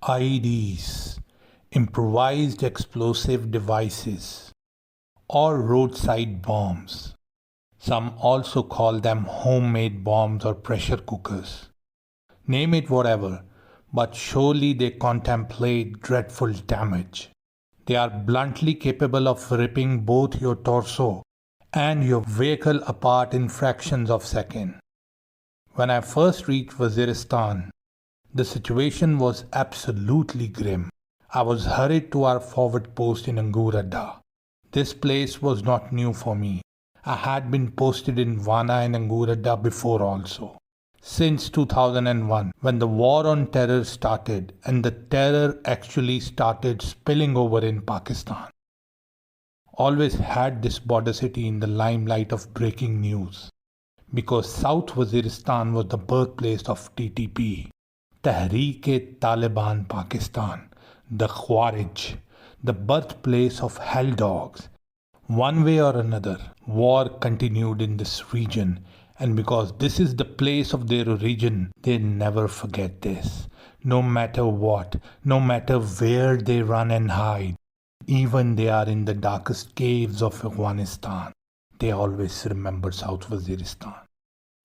IEDs, improvised explosive devices, or roadside bombs. Some also call them homemade bombs or pressure cookers. Name it whatever, but surely they contemplate dreadful damage. They are bluntly capable of ripping both your torso and your vehicle apart in fractions of a second. When I first reached Waziristan, the situation was absolutely grim. I was hurried to our forward post in Angooradda. This place was not new for me. I had been posted in Vana and Angooradda before also. Since 2001, when the war on terror started and the terror actually started spilling over in Pakistan. Always had this border city in the limelight of breaking news because South Waziristan was the birthplace of TTP, Tehreek-e-Taliban Pakistan, the Khawarij, the birthplace of hell dogs. One way or another, war continued in this region, and because this is the place of their origin, they never forget this. No matter what, no matter where they run and hide, even they are in the darkest caves of Afghanistan, they always remember South Waziristan.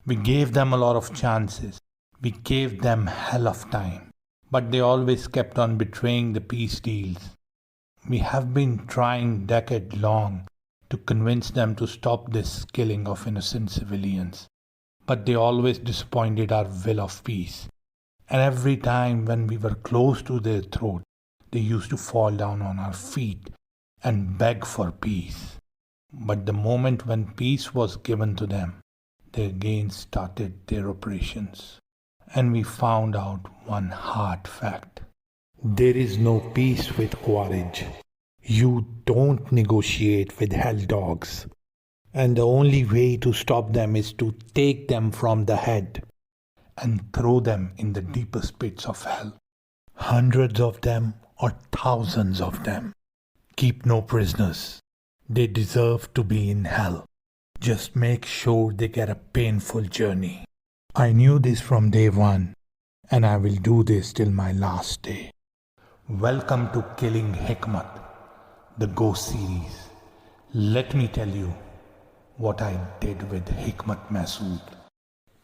We gave them a lot of chances. We gave them hell of time. But they always kept on betraying the peace deals. We have been trying decade long to convince them to stop this killing of innocent civilians. But they always disappointed our will of peace. And every time when we were close to their throat, they used to fall down on our feet and beg for peace. But the moment when peace was given to them, they again started their operations. And we found out one hard fact. There is no peace with Khawarij. You don't negotiate with hell dogs. And the only way to stop them is to take them from the head and throw them in the deepest pits of hell. Hundreds of them or thousands of them. Keep no prisoners. They deserve to be in hell. Just make sure they get a painful journey. I knew this from day one, and I will do this till my last day. Welcome to Killing Hikmat, the Ghost series. Let me tell you what I did with Hikmat Mehsud.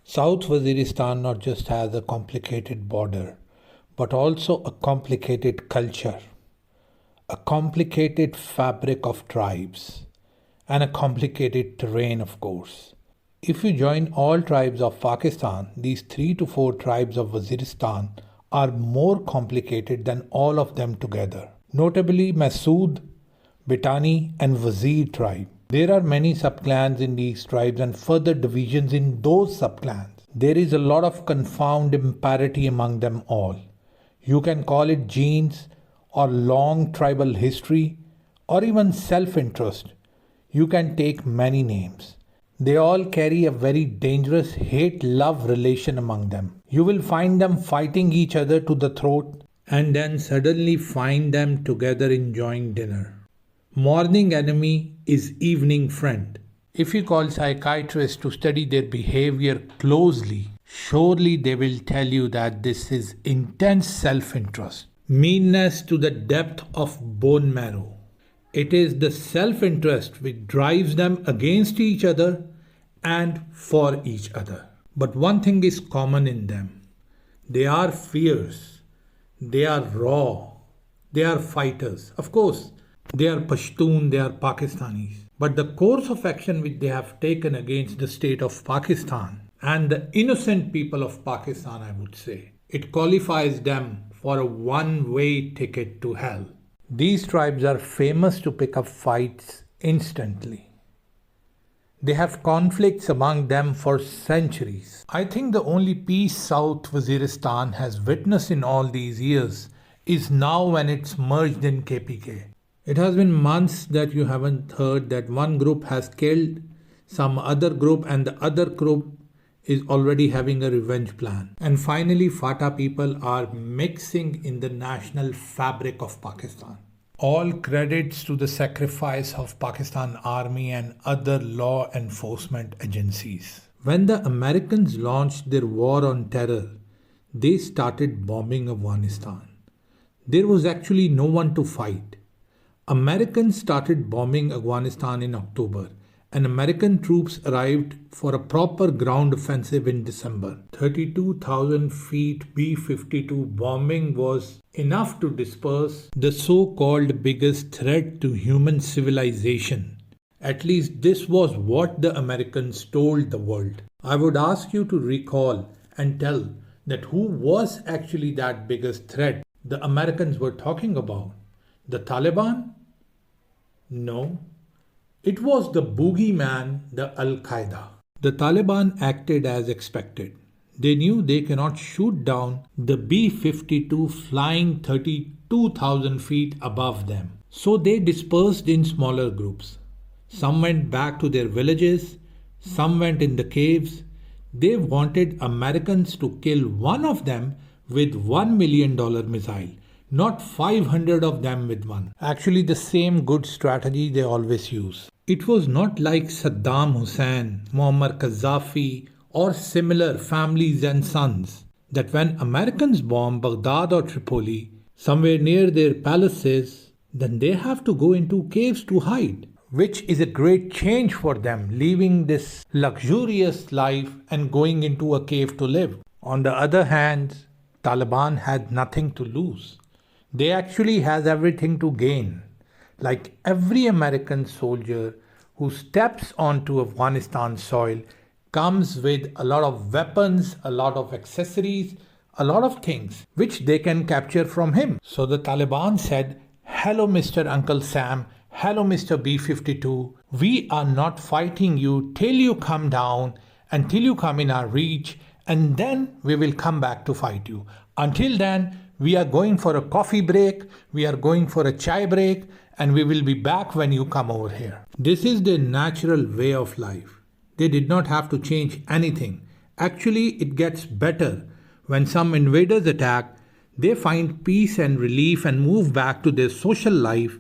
South Waziristan not just has a complicated border, but also a complicated culture, a complicated fabric of tribes, and a complicated terrain, of course. If you join all tribes of Pakistan, these 3 to 4 tribes of Waziristan are more complicated than all of them together. Notably Mehsud, Bitani and Wazir tribe. There are many subclans in these tribes and further divisions in those subclans. There is a lot of confound imparity among them all. You can call it genes or long tribal history or even self-interest. You can take many names. They all carry a very dangerous hate-love relation among them. You will find them fighting each other to the throat and then suddenly find them together enjoying dinner. Morning enemy is evening friend. If you call psychiatrists to study their behavior closely, surely they will tell you that this is intense self-interest. Meanness to the depth of bone marrow. It is the self-interest which drives them against each other and for each other. But one thing is common in them. They are fierce. They are raw. They are fighters. Of course, they are Pashtun, they are Pakistanis. But the course of action which they have taken against the state of Pakistan and the innocent people of Pakistan, I would say, it qualifies them for a one-way ticket to hell. These tribes are famous to pick up fights instantly. They have conflicts among them for centuries. I think the only peace South Waziristan has witnessed in all these years is now when it's merged in KPK. It has been months that you haven't heard that one group has killed some other group and the other group is already having a revenge plan. And finally, FATA people are mixing in the national fabric of Pakistan. All credits to the sacrifice of Pakistan Army and other law enforcement agencies. When the Americans launched their war on terror, they started bombing Afghanistan. there was actually no one to fight. Americans started bombing Afghanistan in October, and American troops arrived for a proper ground offensive in December. 32,000 feet B-52 bombing was enough to disperse the so-called biggest threat to human civilization. At least this was what the Americans told the world. I would ask you to recall and tell that who was actually that biggest threat the Americans were talking about. The Taliban? No. It was the boogeyman, the Al-Qaeda. The Taliban acted as expected. They knew they cannot shoot down the B-52 flying 32,000 feet above them. So they dispersed in smaller groups. Some went back to their villages, some went in the caves. They wanted Americans to kill one of them with $1 million missile, not 500 of them with one. Actually, the same good strategy they always use. It was not like Saddam Hussein, Muammar Gaddafi, or similar families and sons, that when Americans bomb Baghdad or Tripoli, somewhere near their palaces, then they have to go into caves to hide, which is a great change for them, leaving this luxurious life and going into a cave to live. On the other hand, Taliban had nothing to lose. They actually has everything to gain. Like every American soldier who steps onto Afghanistan soil comes with a lot of weapons, a lot of accessories, a lot of things which they can capture from him. So the Taliban said, "Hello, Mr. Uncle Sam. Hello, Mr. B-52. We are not fighting you till you come down, until you come in our reach, and then we will come back to fight you. Until then, we are going for a coffee break, we are going for a chai break, and we will be back when you come over here." This is their natural way of life. They did not have to change anything. Actually, it gets better. When some invaders attack, they find peace and relief and move back to their social life.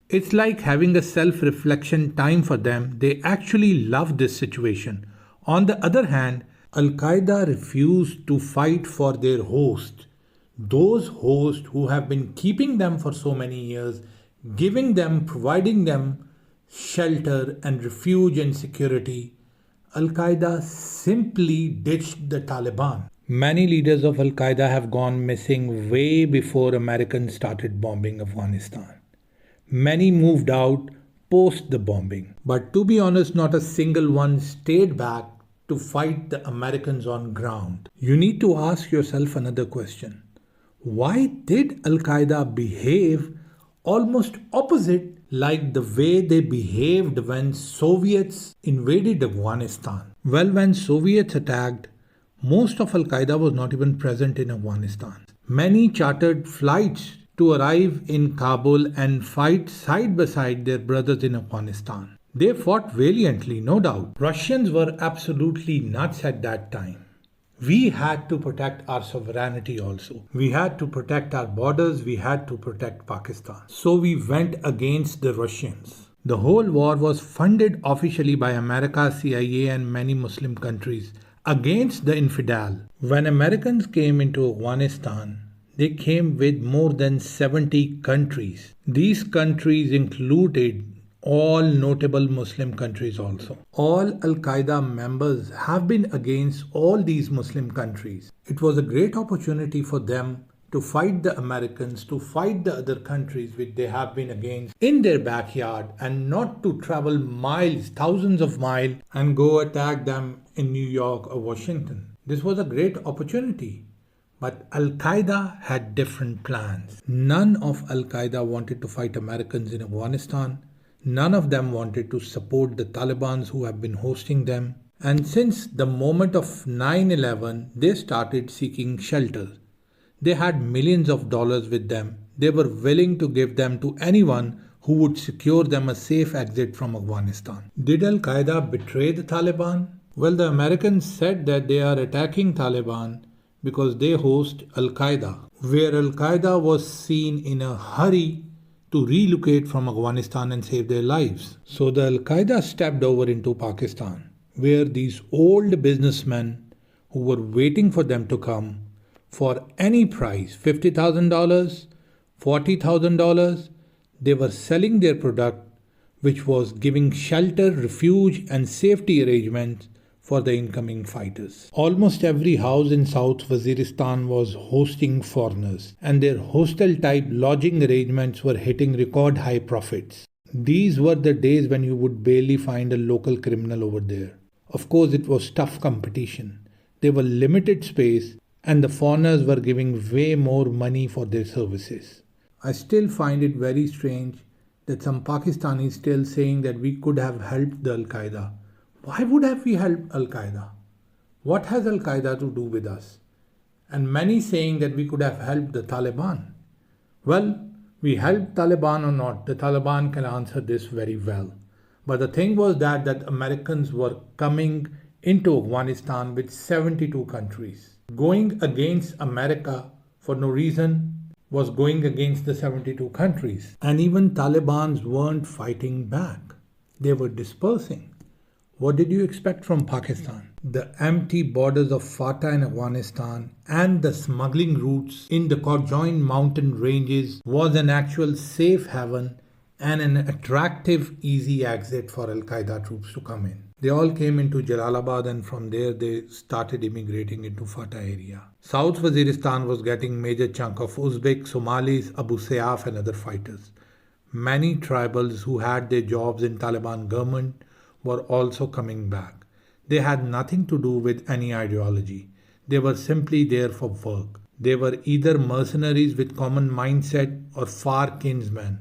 It's like having a self-reflection time for them. They actually love this situation. On the other hand, Al-Qaeda refused to fight for their host. Those hosts who have been keeping them for so many years, giving them, providing them shelter and refuge and security. Al-Qaeda simply ditched the Taliban. Many leaders of Al-Qaeda have gone missing way before Americans started bombing Afghanistan. Many moved out post the bombing. But to be honest, not a single one stayed back to fight the Americans on ground. You need to ask yourself another question. Why did Al-Qaeda behave almost opposite like the way they behaved when Soviets invaded Afghanistan? Well, when Soviets attacked, most of Al-Qaeda was not even present in Afghanistan. Many chartered flights to arrive in Kabul and fight side by side their brothers in Afghanistan. They fought valiantly, no doubt. Russians were absolutely nuts at that time. We had to protect our sovereignty also. We had to protect our borders, we had to protect Pakistan. So we went against the Russians. The whole war was funded officially by America, CIA and many Muslim countries against the infidel. When Americans came into Afghanistan, they came with more than 70 countries. These countries included all notable Muslim countries also. All Al-Qaeda members have been against all these Muslim countries. It was a great opportunity for them to fight the Americans, to fight the other countries which they have been against in their backyard, and not to travel miles, thousands of miles, and go attack them in New York or Washington. This was a great opportunity. But Al-Qaeda had different plans. None of Al-Qaeda wanted to fight Americans in Afghanistan. None of them wanted to support the Taliban who have been hosting them. And since the moment of 9/11, they started seeking shelter. They had millions of dollars with them. They were willing to give them to anyone who would secure them a safe exit from Afghanistan. Did Al-Qaeda betray the Taliban? Well, the Americans said that they are attacking Taliban because they host Al-Qaeda, where Al-Qaeda was seen in a hurry to relocate from Afghanistan and save their lives. So the Al-Qaeda stepped over into Pakistan, where these old businessmen who were waiting for them to come for any price, $50,000, $40,000, they were selling their product, which was giving shelter, refuge, and safety arrangements for the incoming fighters. Almost every house in South Waziristan was hosting foreigners, and their hostel-type lodging arrangements were hitting record high profits. These were the days when you would barely find a local criminal over there. Of course, it was tough competition. There were limited space, and the foreigners were giving way more money for their services. I still find it very strange that some Pakistanis still saying that we could have helped the Al-Qaeda. Why would have we helped Al-Qaeda? What has Al-Qaeda to do with us? And many saying that we could have helped the Taliban. Well, we helped Taliban or not, the Taliban can answer this very well. But the thing was that Americans were coming into Afghanistan with 72 countries. Going against America for no reason was going against the 72 countries. And even Talibans weren't fighting back. They were dispersing. What did you expect from Pakistan? The empty borders of FATA in Afghanistan and the smuggling routes in the conjoined mountain ranges was an actual safe haven and an attractive, easy exit for Al-Qaeda troops to come in. They all came into Jalalabad, and from there they started immigrating into FATA area. South Waziristan was getting major chunk of Uzbek, Somalis, Abu Sayyaf and other fighters. Many tribals who had their jobs in Taliban government were also coming back. They had nothing to do with any ideology. They were simply there for work. They were either mercenaries with common mindset or far kinsmen.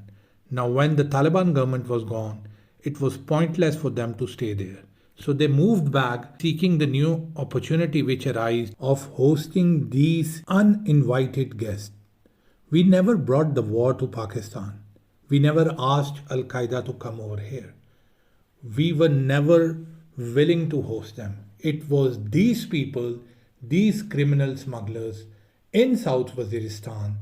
Now when the Taliban government was gone, it was pointless for them to stay there. So they moved back, seeking the new opportunity which arose of hosting these uninvited guests. We never brought the war to Pakistan. We never asked Al-Qaeda to come over here. We were never willing to host them. It was these people, these criminal smugglers in South Waziristan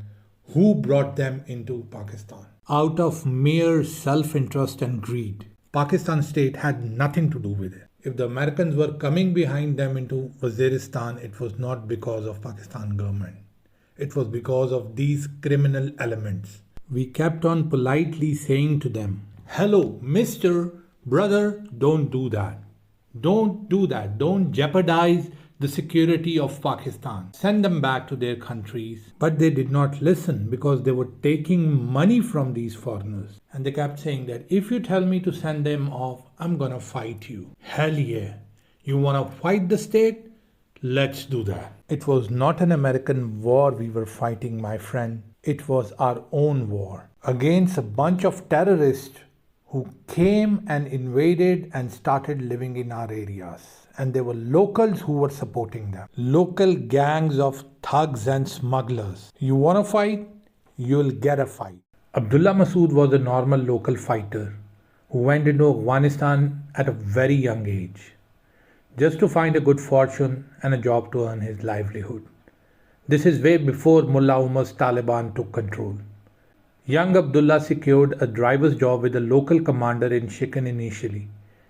who brought them into Pakistan. Out of mere self-interest and greed. Pakistan state had nothing to do with it. If the Americans were coming behind them into Waziristan, it was not because of Pakistan government. It was because of these criminal elements. We kept on politely saying to them, "Hello, Mr. Brother, don't do that. Don't do that. Don't jeopardize the security of Pakistan. Send them back to their countries." But they did not listen because they were taking money from these foreigners. And they kept saying that if you tell me to send them off, I'm gonna fight you. Hell yeah. You wanna fight the state? Let's do that. It was not an American war we were fighting, my friend. It was our own war against a bunch of terrorists who came and invaded and started living in our areas. And there were locals who were supporting them. Local gangs of thugs and smugglers. You want to fight? You'll get a fight. Abdullah Mehsud was a normal local fighter who went into Afghanistan at a very young age, just to find a good fortune and a job to earn his livelihood. This is way before Mullah Umar's Taliban took control. Young Abdullah secured a driver's job with a local commander in Shikin initially,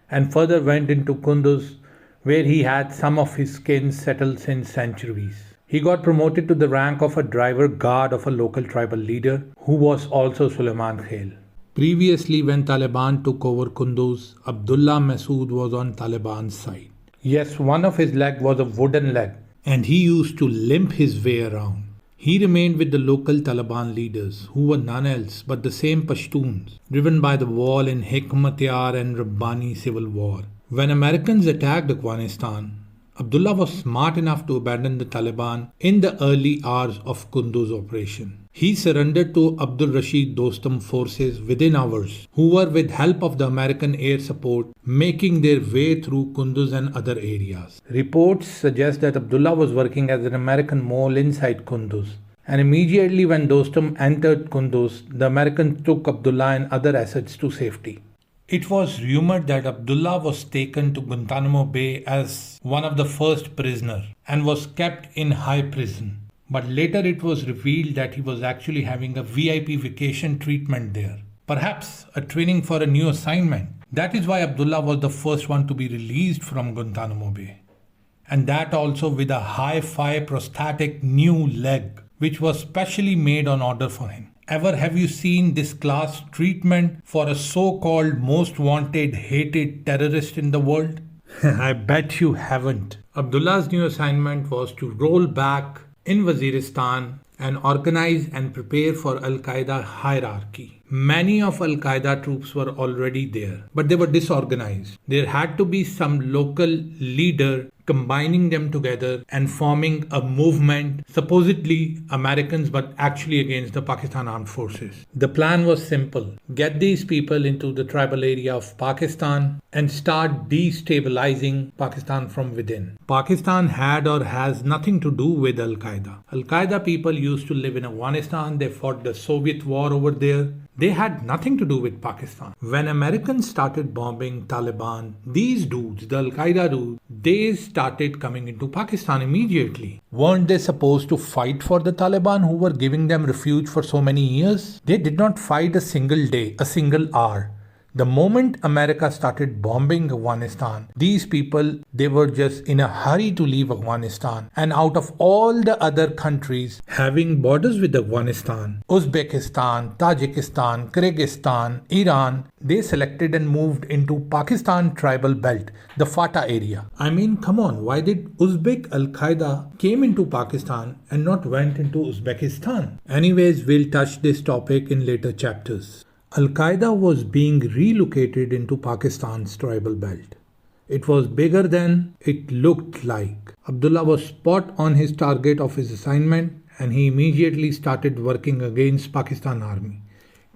and further went into Kunduz, where he had some of his kin settled since centuries. He got promoted to the rank of a driver guard of a local tribal leader, who was also Suleiman Khail. Previously, when Taliban took over Kunduz, Abdullah Mehsud was on Taliban's side. Yes, one of his leg was a wooden leg, and he used to limp his way around. He remained with the local Taliban leaders, who were none else but the same Pashtuns, driven by the wall in Hikmatyar and Rabbani civil war. When Americans attacked Afghanistan, Abdullah was smart enough to abandon the Taliban in the early hours of Kunduz operation. He surrendered to Abdul Rashid Dostum forces within hours, who were with help of the American air support making their way through Kunduz and other areas. Reports suggest that Abdullah was working as an American mole inside Kunduz. And immediately when Dostum entered Kunduz, the Americans took Abdullah and other assets to safety. It was rumored that Abdullah was taken to Guantanamo Bay as one of the first prisoners and was kept in high prison. But later it was revealed that he was actually having a VIP vacation treatment there. Perhaps a training for a new assignment. That is why Abdullah was the first one to be released from Guantanamo Bay. And that also with a hi-fi prosthetic new leg, which was specially made on order for him. Ever have you seen this class treatment for a so-called most wanted, hated terrorist in the world? I bet you haven't. Abdullah's new assignment was to roll back in Waziristan and organize and prepare for Al-Qaeda hierarchy. Many of Al-Qaeda troops were already there, but they were disorganized. There had to be some local leader combining them together and forming a movement, supposedly Americans, but actually against the Pakistan Armed Forces. The plan was simple. Get these people into the tribal area of Pakistan and start destabilizing Pakistan from within. Pakistan had or has nothing to do with Al-Qaeda. Al-Qaeda people used to live in Afghanistan. They fought the Soviet war over there. They had nothing to do with Pakistan. When Americans started bombing Taliban, these dudes, the Al-Qaeda dudes, they started coming into Pakistan immediately. Weren't they supposed to fight for the Taliban who were giving them refuge for so many years? They did not fight a single day, a single hour. The moment America started bombing Afghanistan, these people, they were just in a hurry to leave Afghanistan. And out of all the other countries having borders with Afghanistan, Uzbekistan, Tajikistan, Kyrgyzstan, Iran, they selected and moved into Pakistan tribal belt, the FATA area. I mean, come on, why did Uzbek Al-Qaeda came into Pakistan and not went into Uzbekistan? Anyways, we'll touch this topic in later chapters. Al-Qaeda was being relocated into Pakistan's tribal belt. It was bigger than it looked like. Abdullah was spot on his target of his assignment and he immediately started working against Pakistan Army,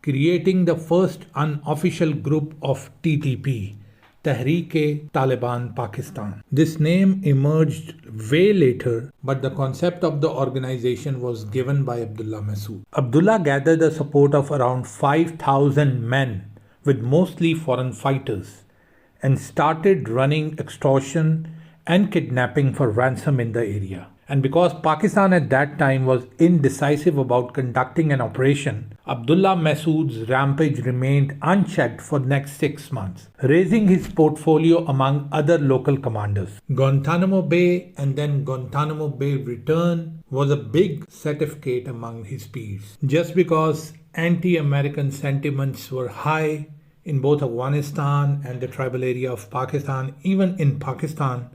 creating the first unofficial group of TTP, Tehreek-e-Taliban Pakistan. This name emerged way later, but the concept of the organization was given by Abdullah Mehsud. Abdullah gathered the support of around 5,000 men with mostly foreign fighters and started running extortion and kidnapping for ransom in the area. And because Pakistan at that time was indecisive about conducting an operation, Abdullah Mehsud's rampage remained unchecked for the next 6 months, raising his portfolio among other local commanders. Guantanamo Bay and then Guantanamo Bay Return was a big certificate among his peers. Just because anti-American sentiments were high in both Afghanistan and the tribal area of Pakistan, even in Pakistan,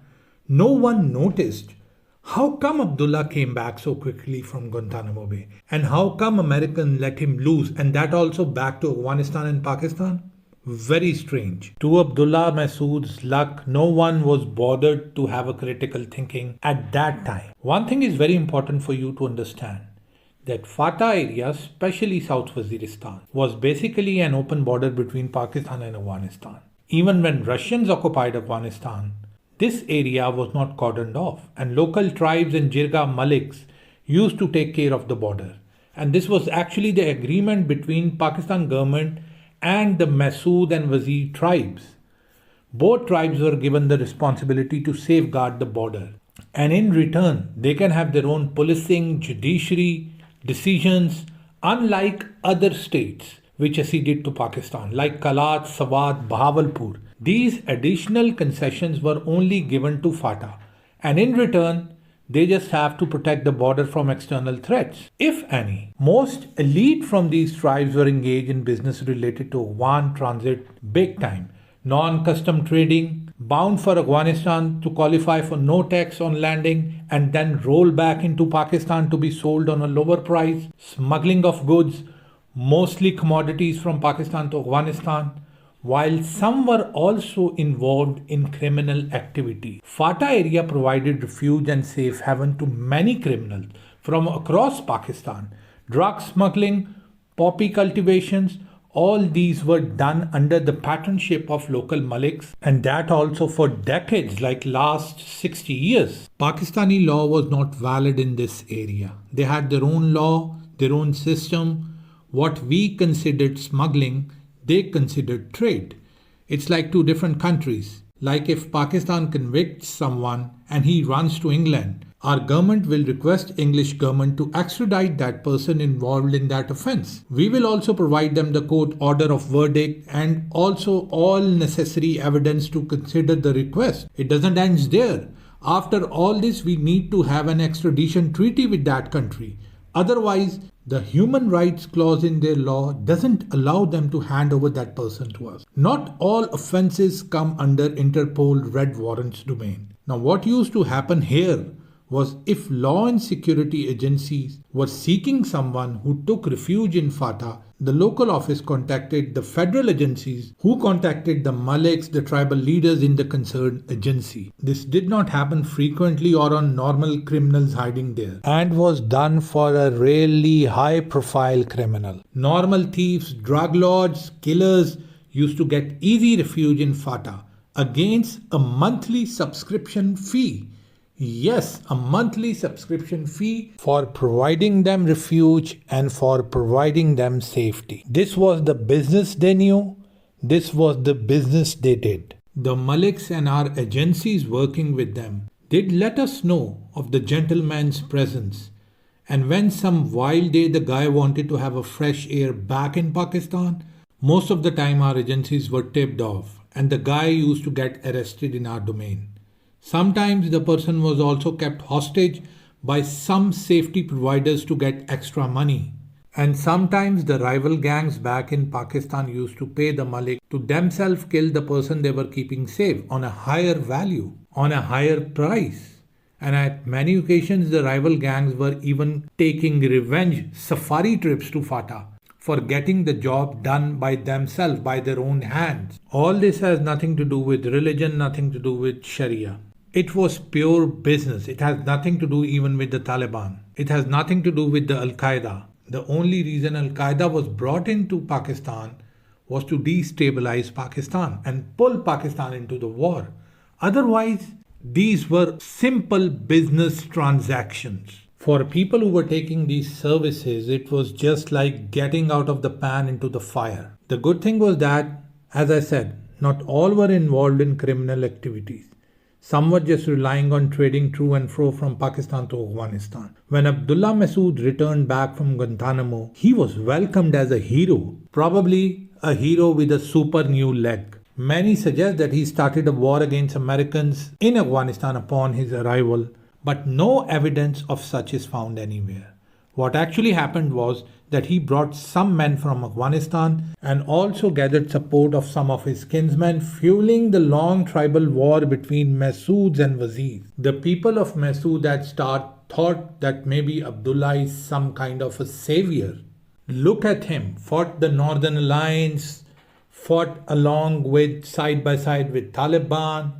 no one noticed how come Abdullah came back so quickly from Guantanamo Bay? And how come Americans let him loose and that also back to Afghanistan and Pakistan? Very strange. To Abdullah Mehsud's luck, no one was bothered to have a critical thinking at that time. One thing is very important for you to understand, that FATA area, especially South Waziristan, was basically an open border between Pakistan and Afghanistan. Even when Russians occupied Afghanistan, this area was not cordoned off and local tribes and Jirga Maliks used to take care of the border. And this was actually the agreement between Pakistan government and the Mehsud and Wazir tribes. Both tribes were given the responsibility to safeguard the border. And in return, they can have their own policing, judiciary, decisions, unlike other states which acceded to Pakistan, like Kalat, Sawat, Bahawalpur. These additional concessions were only given to FATA, and in return, they just have to protect the border from external threats, if any. Most elite from these tribes were engaged in business related to Afghan transit big time, non-custom trading, bound for Afghanistan to qualify for no tax on landing and then roll back into Pakistan to be sold on a lower price, smuggling of goods, mostly commodities from Pakistan to Afghanistan, while some were also involved in criminal activity. FATA area provided refuge and safe haven to many criminals from across Pakistan. Drug smuggling, poppy cultivations, all these were done under the patronship of local Maliks, and that also for decades, like last 60 years. Pakistani law was not valid in this area. They had their own law, their own system. What we considered smuggling, they considered trade. It's like two different countries. Like if Pakistan convicts someone and he runs to England, our government will request English government to extradite that person involved in that offence. We will also provide them the court order of verdict and also all necessary evidence to consider the request. It doesn't end there. After all this, we need to have an extradition treaty with that country. Otherwise, the human rights clause in their law doesn't allow them to hand over that person to us. Not all offenses come under Interpol Red Warrants domain. Now, what used to happen here was if law and security agencies were seeking someone who took refuge in Fatah, the local office contacted the federal agencies who contacted the Maliks, the tribal leaders in the concerned agency. This did not happen frequently or on normal criminals hiding there, and was done for a really high profile criminal. Normal thieves, drug lords, killers used to get easy refuge in Fatah against a monthly subscription fee. Yes, a monthly subscription fee for providing them refuge and for providing them safety. This was the business they knew. This was the business they did. The Maliks and our agencies working with them did let us know of the gentleman's presence. And when some wild day the guy wanted to have a fresh air back in Pakistan, most of the time our agencies were tipped off and the guy used to get arrested in our domain. Sometimes the person was also kept hostage by some safety providers to get extra money. And sometimes the rival gangs back in Pakistan used to pay the Malik to themselves kill the person they were keeping safe on a higher value, on a higher price. And at many occasions the rival gangs were even taking revenge safari trips to Fatah for getting the job done by themselves, by their own hands. All this has nothing to do with religion, nothing to do with Sharia. It was pure business. It has nothing to do even with the Taliban. It has nothing to do with the Al-Qaeda. The only reason Al-Qaeda was brought into Pakistan was to destabilize Pakistan and pull Pakistan into the war. Otherwise, these were simple business transactions. For people who were taking these services, it was just like getting out of the pan into the fire. The good thing was that, as I said, not all were involved in criminal activities. Some were just relying on trading to and fro from Pakistan to Afghanistan. When Abdullah Mehsud returned back from Guantanamo, he was welcomed as a hero, probably a hero with a super new leg. Many suggest that he started a war against Americans in Afghanistan upon his arrival, but no evidence of such is found anywhere. What actually happened was that he brought some men from Afghanistan and also gathered support of some of his kinsmen, fueling the long tribal war between Mehsuds and Wazirs. The people of Mehsud at start thought that maybe Abdullah is some kind of a savior. Look at him, fought the Northern Alliance, fought along with side by side with Taliban,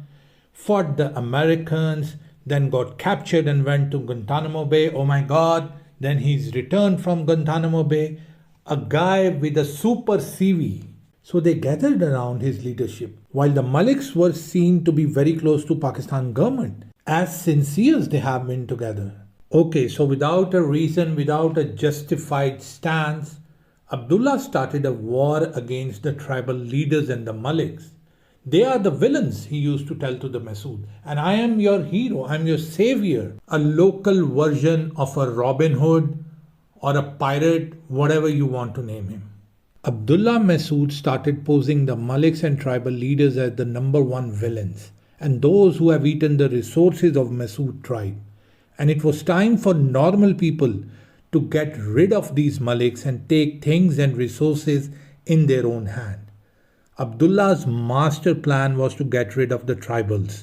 fought the Americans, then got captured and went to Guantanamo Bay. Oh my God. Then he's returned from Guantanamo Bay, a guy with a super CV. So they gathered around his leadership, while the Maliks were seen to be very close to Pakistan government, as sincere as they have been together. Okay, so without a reason, without a justified stance, Abdullah started a war against the tribal leaders and the Maliks. They are the villains, he used to tell to the Mehsud. And I am your hero, I am your savior. A local version of a Robin Hood or a pirate, whatever you want to name him. Abdullah Mehsud started posing the Maliks and tribal leaders as the number one villains and those who have eaten the resources of Mehsud tribe. And it was time for normal people to get rid of these Maliks and take things and resources in their own hand. Abdullah's master plan was to get rid of the tribals,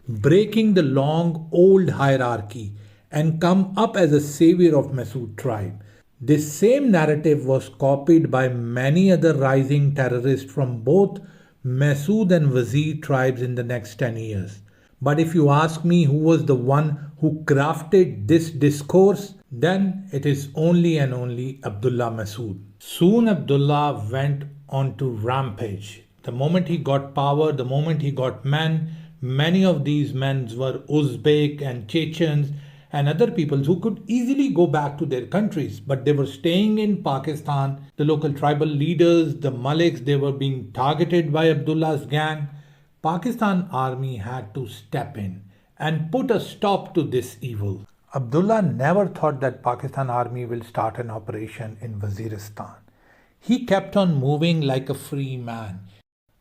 breaking the long old hierarchy and come up as a savior of Mehsud tribe. This same narrative was copied by many other rising terrorists from both Mehsud and Wazir tribes in the next 10 years. But if you ask me who was the one who crafted this discourse, then it is only and only Abdullah Mehsud. Soon Abdullah went on to rampage. The moment he got power, the moment he got men, many of these men were Uzbek and Chechens and other peoples who could easily go back to their countries, but they were staying in Pakistan. The local tribal leaders, the Maliks, they were being targeted by Abdullah's gang. Pakistan army had to step in and put a stop to this evil. Abdullah never thought that Pakistan army will start an operation in Waziristan. He kept on moving like a free man.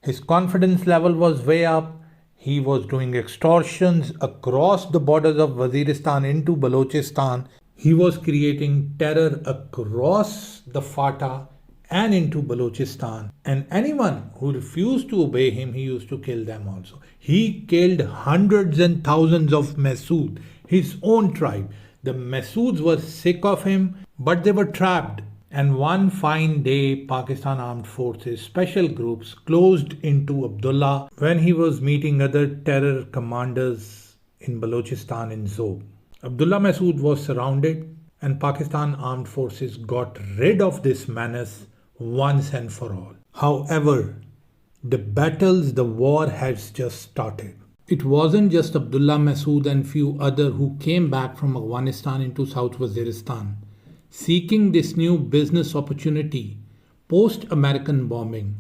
His confidence level was way up. He was doing extortions across the borders of Waziristan into Balochistan. He was creating terror across the Fatah and into Balochistan, and anyone who refused to obey him, he used to kill them also. He killed hundreds and thousands of Mehsud, his own tribe. The Mehsuds were sick of him, but they were trapped. And one fine day, Pakistan Armed Forces special groups closed into Abdullah when he was meeting other terror commanders in Balochistan in Zob. Abdullah Mehsud was surrounded, and Pakistan Armed Forces got rid of this menace once and for all. However, the war has just started. It wasn't just Abdullah Mehsud and few other who came back from Afghanistan into South Waziristan, seeking this new business opportunity post-American bombing,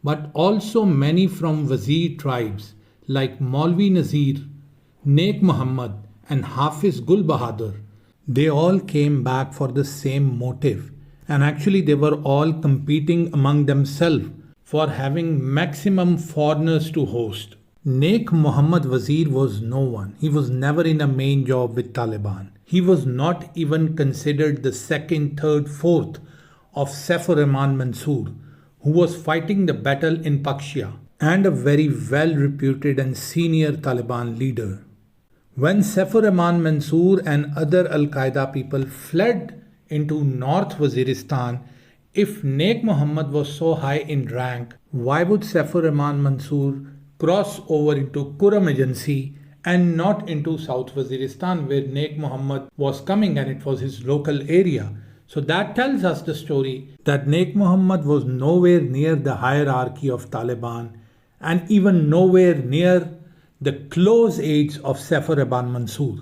but also many from Wazir tribes like Maulvi Nazir, Naik Muhammad and Hafiz Gul Bahadur. They all came back for the same motive, and actually they were all competing among themselves for having maximum foreigners to host. Naik Muhammad Wazir was no one. He was never in a main job with Taliban. He was not even considered the second, third, fourth of Saifur Rahman Mansoor, who was fighting the battle in Pakshia, and a very well-reputed and senior Taliban leader. When Saifur Rahman Mansoor and other Al-Qaeda people fled into North Waziristan, if Naik Muhammad was so high in rank, why would Saifur Rahman Mansoor cross over into Kuram Agency and not into South Waziristan, where Naik Muhammad was coming and it was his local area? So that tells us the story that Naik Muhammad was nowhere near the hierarchy of Taliban and even nowhere near the close aides of Saifur Rahman Mansoor.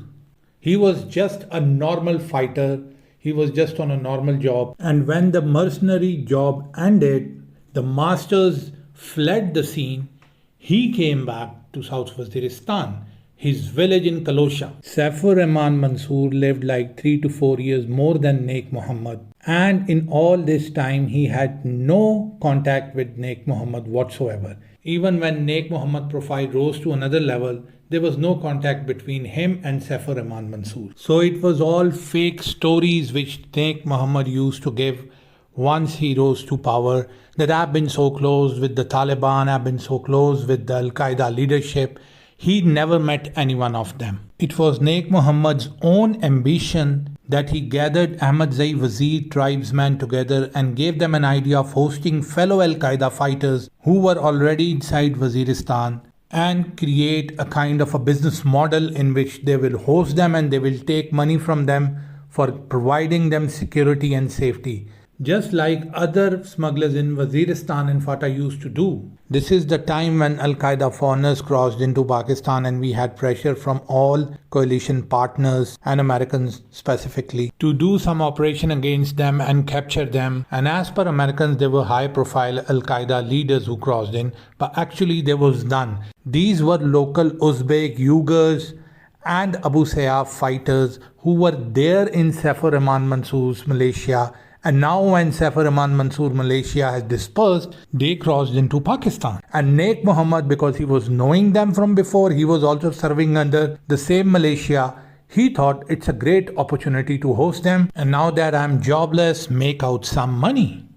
He was just a normal fighter. He was just on a normal job. And when the mercenary job ended, the masters fled the scene. He came back to South Waziristan, his village in Kalosha. Saifur Rahman Mansoor lived like 3 to 4 years more than Naik Muhammad. And in all this time, he had no contact with Naik Muhammad whatsoever. Even when Naik Muhammad profile rose to another level, there was no contact between him and Saifur Rahman Mansoor. So it was all fake stories which Naik Muhammad used to give once he rose to power, that I've been so close with the Taliban, I've been so close with the Al-Qaeda leadership. He never met any one of them. It was Naik Muhammad's own ambition that he gathered Ahmadzai Wazir tribesmen together and gave them an idea of hosting fellow Al-Qaeda fighters who were already inside Waziristan, and create a kind of a business model in which they will host them and they will take money from them for providing them security and safety, just like other smugglers in Waziristan and Fatah used to do. This is the time when Al-Qaeda foreigners crossed into Pakistan, and we had pressure from all coalition partners and Americans specifically to do some operation against them and capture them. And as per Americans, there were high profile Al-Qaeda leaders who crossed in, but actually there was none. These were local Uzbek, Uyghurs and Abu Sayyaf fighters who were there in Saifur Rahman Mansoor's Malaysia. And now when Saifur Rahman Mansoor Malaysia has dispersed, they crossed into Pakistan. And Naik Muhammad, because he was knowing them from before, he was also serving under the same Malaysia. He thought it's a great opportunity to host them. And now that I'm jobless, make out some money.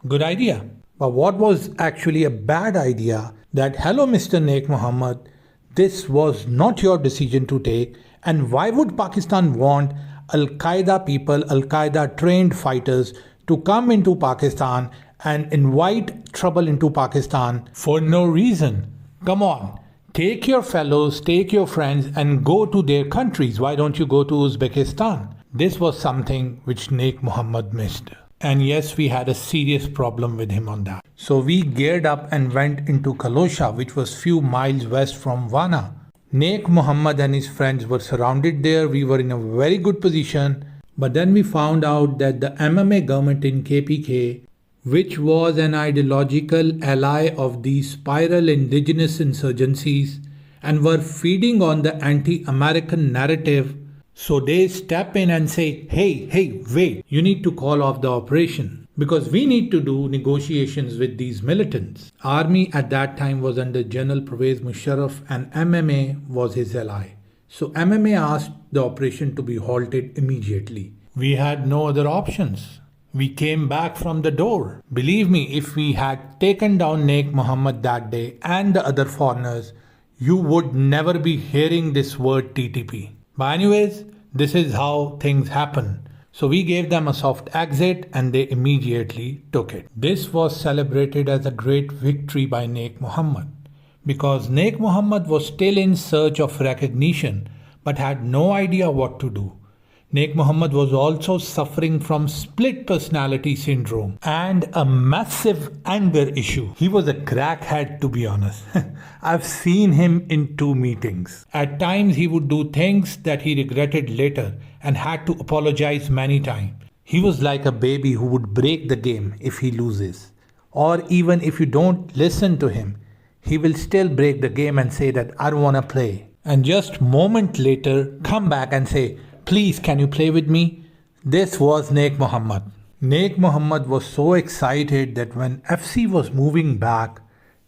Good idea. But what was actually a bad idea, that hello Mr. Naik Muhammad, this was not your decision to take. And why would Pakistan want Al-Qaeda people, Al-Qaeda trained fighters to come into Pakistan and invite trouble into Pakistan for no reason? Come on, take your fellows, take your friends and go to their countries. Why don't you go to Uzbekistan? This was something which Naik Muhammad missed. And yes, we had a serious problem with him on that. So we geared up and went into Kalosha, which was few miles west from Vana. Naik Muhammad and his friends were surrounded there. We were in a very good position. But then we found out that the MMA government in KPK, which was an ideological ally of these spiral indigenous insurgencies and were feeding on the anti-American narrative, so they step in and say, hey, wait, you need to call off the operation because we need to do negotiations with these militants. Army at that time was under General Pervez Musharraf and MMA was his ally. So MMA asked the operation to be halted immediately. We had no other options. We came back from the door. Believe me, if we had taken down Naik Muhammad that day and the other foreigners, you would never be hearing this word TTP. But anyways, this is how things happen. So we gave them a soft exit and they immediately took it. This was celebrated as a great victory by Naik Muhammad because Naik Muhammad was still in search of recognition but had no idea what to do. Naik Muhammad was also suffering from split personality syndrome and a massive anger issue. He was a crackhead, to be honest. I've seen him in 2 meetings. At times he would do things that he regretted later and had to apologize many times. He was like a baby who would break the game if he loses. Or even if you don't listen to him, he will still break the game and say that I don't want to play. And just a moment later come back and say, please, can you play with me? This was Naik Muhammad. Naik Muhammad was so excited that when FC was moving back,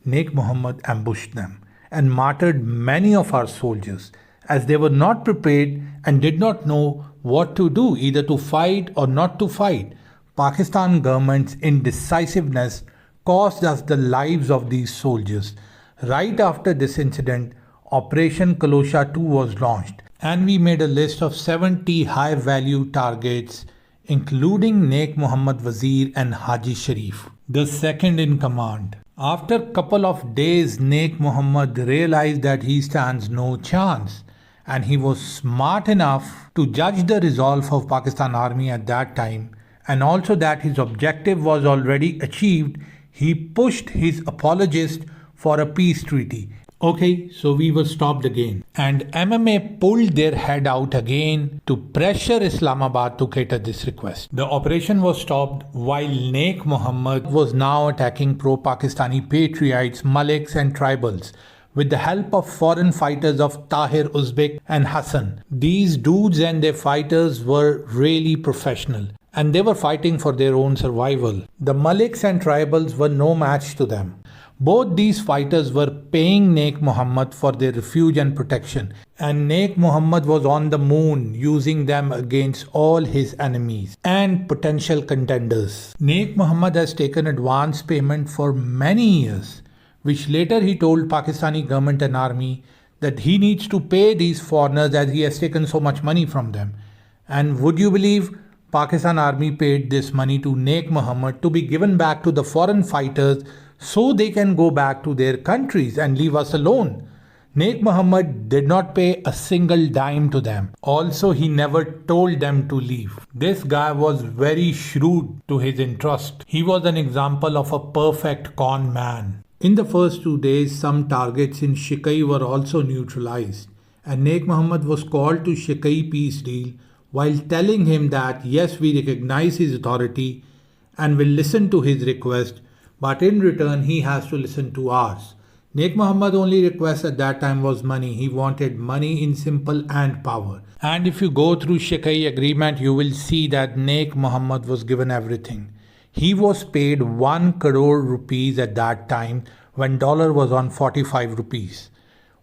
Naik Muhammad ambushed them and martyred many of our soldiers as they were not prepared and did not know what to do, either to fight or not to fight. Pakistan government's indecisiveness cost us the lives of these soldiers. Right after this incident, Operation Kalosha 2 was launched. And we made a list of 70 high-value targets, including Naik Muhammad Wazir and Haji Sharif, the second in command. After a couple of days, Naik Muhammad realized that he stands no chance, and he was smart enough to judge the resolve of Pakistan Army at that time, and also that his objective was already achieved. He pushed his apologists for a peace treaty. Okay, so we were stopped again. And MMA pulled their head out again to pressure Islamabad to cater this request. The operation was stopped while Naik Muhammad was now attacking pro-Pakistani patriots, Maliks and tribals with the help of foreign fighters of Tahir Uzbek and Hassan. These dudes and their fighters were really professional and they were fighting for their own survival. The Maliks and tribals were no match to them. Both these fighters were paying Naik Muhammad for their refuge and protection, and Naik Muhammad was on the moon using them against all his enemies and potential contenders. Naik Muhammad has taken advance payment for many years, which later he told Pakistani government and army that he needs to pay these foreigners as he has taken so much money from them. And would you believe Pakistan army paid this money to Naik Muhammad to be given back to the foreign fighters so they can go back to their countries and leave us alone. Naik Muhammad did not pay a single dime to them. Also, he never told them to leave. This guy was very shrewd to his interest. He was an example of a perfect con man. In the first 2 days, some targets in Shikin were also neutralized, and Naik Muhammad was called to Shikin peace deal while telling him that yes, we recognize his authority and will listen to his request, but in return, he has to listen to ours. Naik Muhammad only request at that time was money. He wanted money in simple and power. And if you go through Shikin agreement, you will see that Naik Muhammad was given everything. He was paid 1 crore rupees at that time when dollar was on 45 rupees.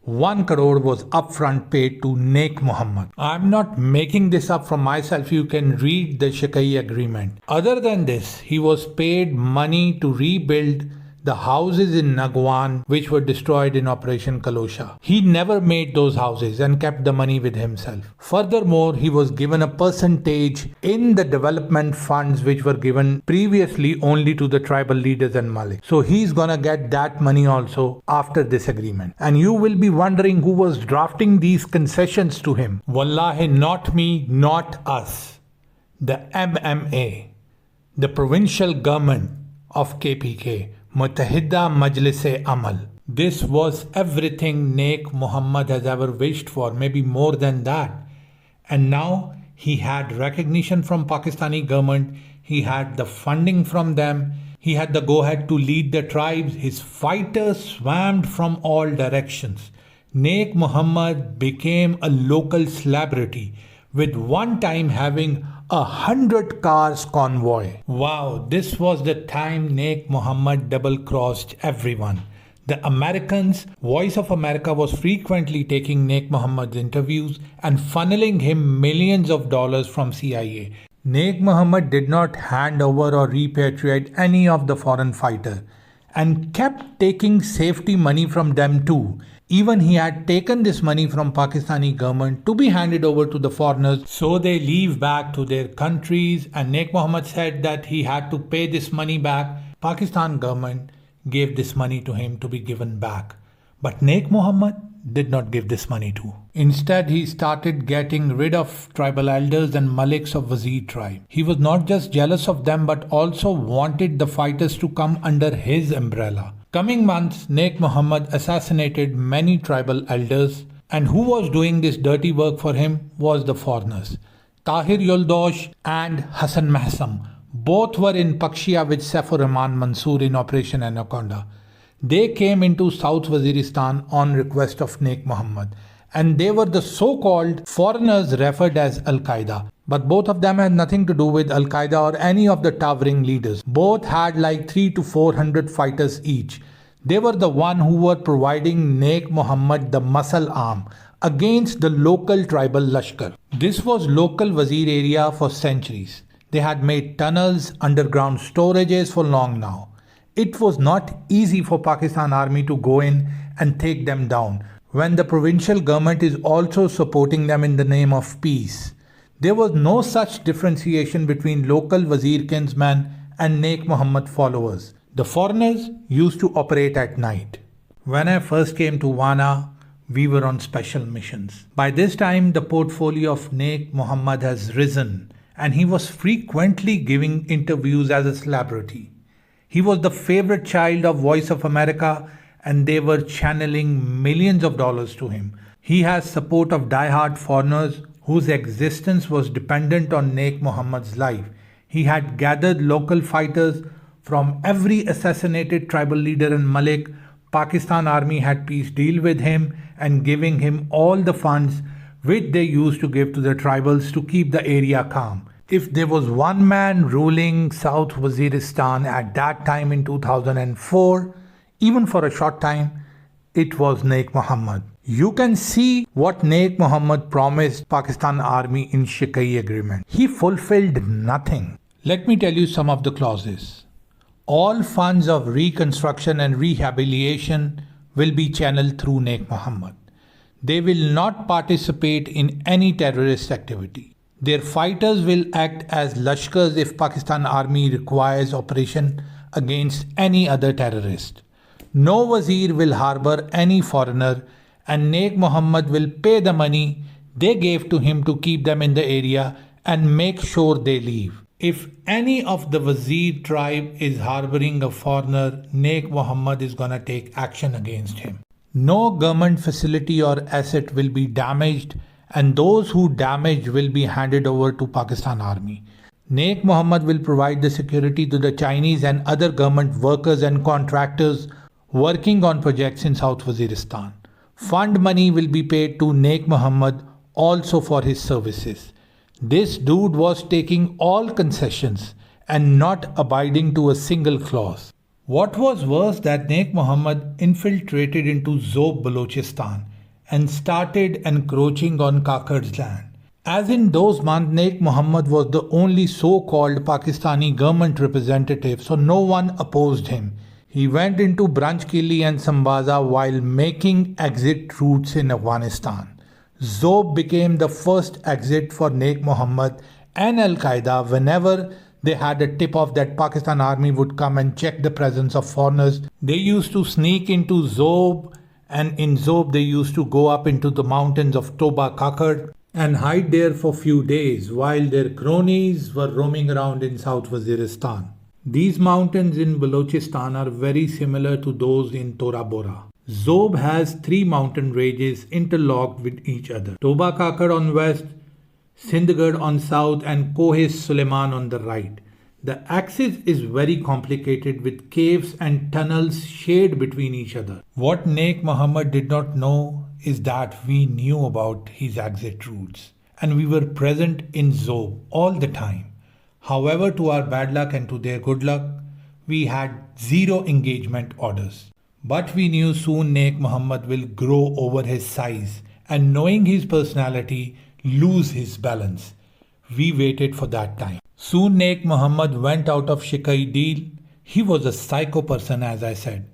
1 crore was upfront paid to Naik Muhammad. I'm not making this up from myself. You can read the Shikin agreement. Other than this, he was paid money to rebuild the houses in Nagwan which were destroyed in Operation Kalosha. He never made those houses and kept the money with himself. Furthermore, he was given a percentage in the development funds which were given previously only to the tribal leaders and Malik. So he's gonna get that money also after this agreement. And you will be wondering who was drafting these concessions to him. Wallahi, not me, not us. The MMA, the provincial government of KPK, Muttahida Majlis-e Amal. This was everything Naik Muhammad has ever wished for, maybe more than that. And now he had recognition from Pakistani government, he had the funding from them, he had the go-ahead to lead the tribes, his fighters swarmed from all directions. Naik Muhammad became a local celebrity, with one time having 100 cars convoy. Wow, this was the time Naik Muhammad double-crossed everyone. The Americans, Voice of America was frequently taking Naik Muhammad's interviews and funneling him millions of dollars from CIA. Naik Muhammad did not hand over or repatriate any of the foreign fighters and kept taking safety money from them too. Even he had taken this money from Pakistani government to be handed over to the foreigners so they leave back to their countries, and Naik Muhammad said that he had to pay this money back. Pakistan government gave this money to him to be given back. But Naik Muhammad did not give this money to. Instead, he started getting rid of tribal elders and maliks of Wazir tribe. He was not just jealous of them but also wanted the fighters to come under his umbrella. Coming months, Naik Muhammad assassinated many tribal elders, and who was doing this dirty work for him was the foreigners. Tahir Yuldosh and Hassan Mahsam both were in Pakshia with Saifur Rahman Mansoor in Operation Anaconda. They came into South Waziristan on request of Naik Muhammad, and they were the so-called foreigners referred as Al-Qaeda. But both of them had nothing to do with Al-Qaeda or any of the towering leaders. Both had like 300 to 400 fighters each. They were the one who were providing Naik Muhammad the muscle arm against the local tribal Lashkar. This was local Wazir area for centuries. They had made tunnels, underground storages for long now. It was not easy for Pakistan army to go in and take them down when the provincial government is also supporting them in the name of peace. There was no such differentiation between local Wazir kinsmen and Naik Muhammad followers. The foreigners used to operate at night. When I first came to Wana, we were on special missions. By this time, the portfolio of Naik Muhammad has risen, and he was frequently giving interviews as a celebrity. He was the favorite child of Voice of America, and they were channeling millions of dollars to him. He has support of die-hard foreigners whose existence was dependent on Naik Muhammad's life. He had gathered local fighters from every assassinated tribal leader and Malik. Pakistan army had peace deal with him and giving him all the funds which they used to give to the tribals to keep the area calm. If there was one man ruling South Waziristan at that time in 2004, even for a short time, it was Naik Muhammad. You can see what Naik Muhammad promised Pakistan army in Shikin agreement. He fulfilled nothing. Let me tell you some of the clauses. All funds of reconstruction and rehabilitation will be channeled through Naik Muhammad. They will not participate in any terrorist activity. Their fighters will act as Lashkars if Pakistan army requires operation against any other terrorist. No Wazir will harbor any foreigner, and Naik Muhammad will pay the money they gave to him to keep them in the area and make sure they leave. If any of the Wazir tribe is harboring a foreigner, Naik Muhammad is gonna take action against him. No government facility or asset will be damaged, and those who damage will be handed over to Pakistan army. Naik Muhammad will provide the security to the Chinese and other government workers and contractors working on projects in South Waziristan. Fund money will be paid to Naik Muhammad also for his services. This dude was taking all concessions and not abiding to a single clause. What was worse that Naik Muhammad infiltrated into Zob Balochistan and started encroaching on Kakad's land. As in those months, Naik Muhammad was the only so-called Pakistani government representative, so no one opposed him. He went into Branchkili and Sambaza while making exit routes in Afghanistan. Zob became the first exit for Naik Muhammad and Al-Qaeda whenever they had a tip-off that Pakistan army would come and check the presence of foreigners. They used to sneak into Zob, and in Zob they used to go up into the mountains of Toba Kakad and hide there for few days while their cronies were roaming around in South Waziristan. These mountains in Balochistan are very similar to those in Tora Bora. Zob has 3 mountain ranges interlocked with each other. Toba Kakad on west, Sindhgarh on south, and Kohe Suleiman on the right. The axis is very complicated with caves and tunnels shared between each other. What Naik Muhammad did not know is that we knew about his exit routes and we were present in Zob all the time. However, to our bad luck and to their good luck, we had 0 engagement orders. But we knew soon Naik Muhammad will grow over his size and, knowing his personality, lose his balance. We waited for that time. Soon Naik Muhammad went out of Shikai deal. He was a psycho person, as I said.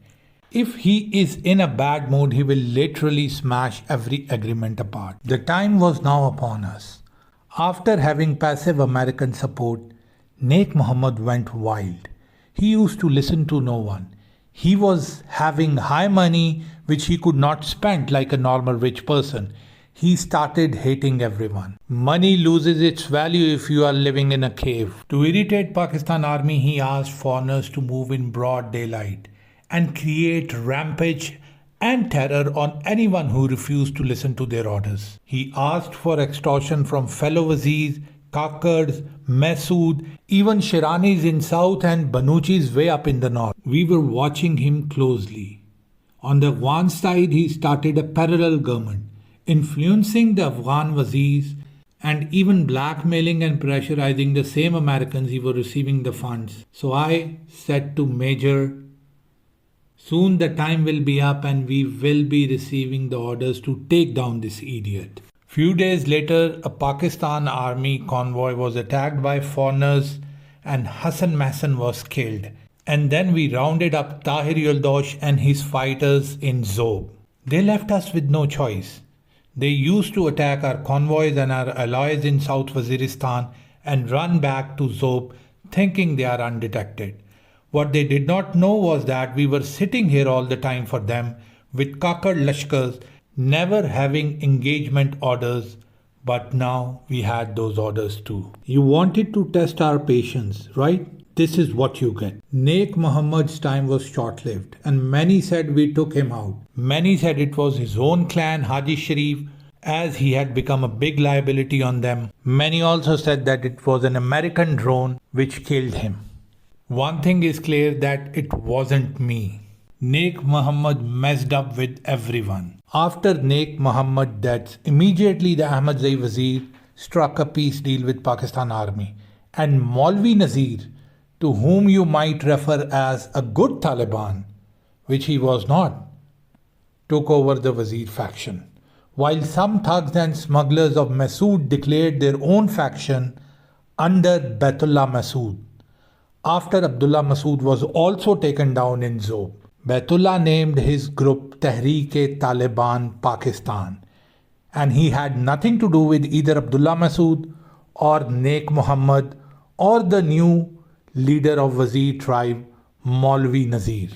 If he is in a bad mood, he will literally smash every agreement apart. The time was now upon us. After having passive American support, Naik Muhammad went wild. He used to listen to no one. He was having high money which he could not spend like a normal rich person. He started hating everyone. Money loses its value if you are living in a cave. To irritate Pakistan army, he asked foreigners to move in broad daylight and create rampage and terror on anyone who refused to listen to their orders. He asked for extortion from fellow Wazirs, Kakards, Mehsud, even Shiranis in south and Banuchis way up in the north. We were watching him closely. On the Afghan side, he started a parallel government, influencing the Afghan Wazirs and even blackmailing and pressurizing the same Americans who were receiving the funds. So I said to Major, soon the time will be up and we will be receiving the orders to take down this idiot. Few days later, a Pakistan army convoy was attacked by foreigners and Hassan Mehsud was killed. And then we rounded up Tahir Yildosh and his fighters in Zob. They left us with no choice. They used to attack our convoys and our allies in South Waziristan and run back to Zob thinking they are undetected. What they did not know was that we were sitting here all the time for them with Kakad Lashkars, never having engagement orders, but now we had those orders too. You wanted to test our patience, right? This is what you get. Naik Muhammad's time was short-lived and many said we took him out. Many said it was his own clan, Haji Sharif, as he had become a big liability on them. Many also said that it was an American drone which killed him. One thing is clear, that it wasn't me. Naik Muhammad messed up with everyone. After Naik Muhammad's death, immediately the Ahmadzai Wazir struck a peace deal with Pakistan Army. And Maulvi Nazir, to whom you might refer as a good Taliban, which he was not, took over the Wazir faction. While some thugs and smugglers of Mehsud declared their own faction under Baitullah Mehsud. After Abdullah Mehsud was also taken down in Zob, Baitullah named his group Tehreek-e-Taliban Pakistan, and he had nothing to do with either Abdullah Mehsud or Naik Muhammad or the new leader of Wazir tribe, Maulvi Nazir.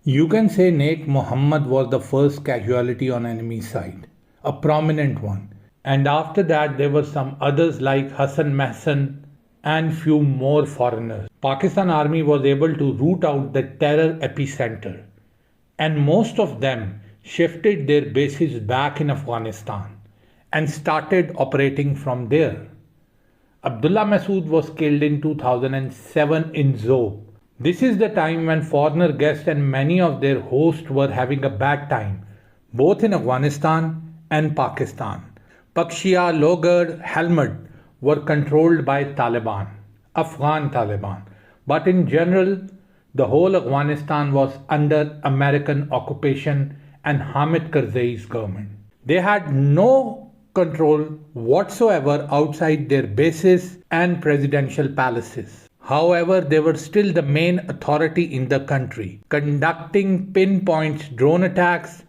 You can say Naik Muhammad was the first casualty on enemy side, a prominent one. And after that there were some others like Hassan Mehsud and few more foreigners. Pakistan army was able to root out the terror epicenter, and most of them shifted their bases back in Afghanistan and started operating from there. Abdullah Mehsud was killed in 2007 in Zob. This is the time when foreigner guests and many of their hosts were having a bad time, both in Afghanistan and Pakistan. Pakshia, Logar, Helmand were controlled by Taliban, Afghan Taliban. But in general, the whole Afghanistan was under American occupation and Hamid Karzai's government. They had no control whatsoever outside their bases and presidential palaces. However, they were still the main authority in the country, conducting pinpoint drone attacks,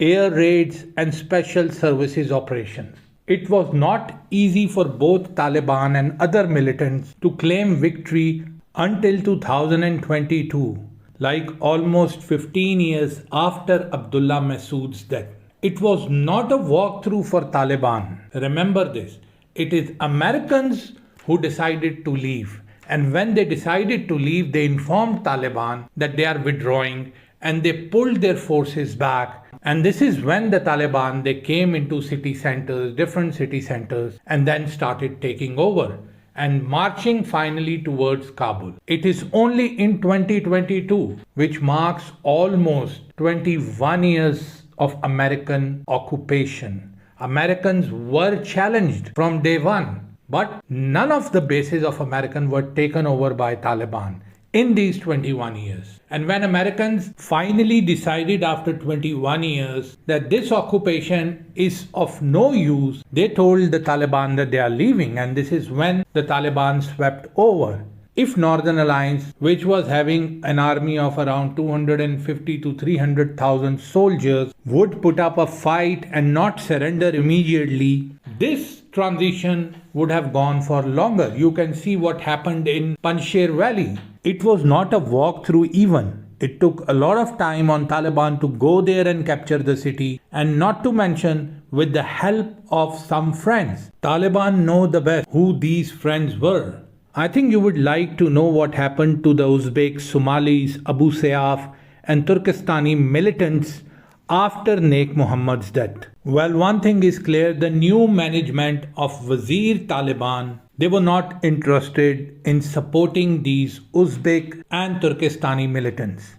air raids, and special services operations. It was not easy for both Taliban and other militants to claim victory until 2022, like almost 15 years after Abdullah Mehsud's death. It was not a walkthrough for Taliban. Remember this. It is Americans who decided to leave. And when they decided to leave, they informed Taliban that they are withdrawing and they pulled their forces back. And this is when the Taliban, they came into city centers, different city centers, and then started taking over and marching finally towards Kabul. It is only in 2022, which marks almost 21 years of American occupation. Americans were challenged from day one, but none of the bases of American were taken over by Taliban. in these 21 years. And when Americans finally decided after 21 years that this occupation is of no use, they told the Taliban that they are leaving, and this is when the Taliban swept over. If Northern Alliance, which was having an army of around 250 to 300,000 soldiers, would put up a fight and not surrender immediately, this transition would have gone for longer. You can see what happened in Panjshir Valley. It was not a walkthrough even. It took a lot of time on Taliban to go there and capture the city, and not to mention with the help of some friends. Taliban know the best who these friends were. I think you would like to know what happened to the Uzbek, Somalis, Abu Sayyaf and Turkestani militants after Naik Muhammad's death. Well, one thing is clear, the new management of Wazir Taliban, they were not interested in supporting these Uzbek and Turkestani militants.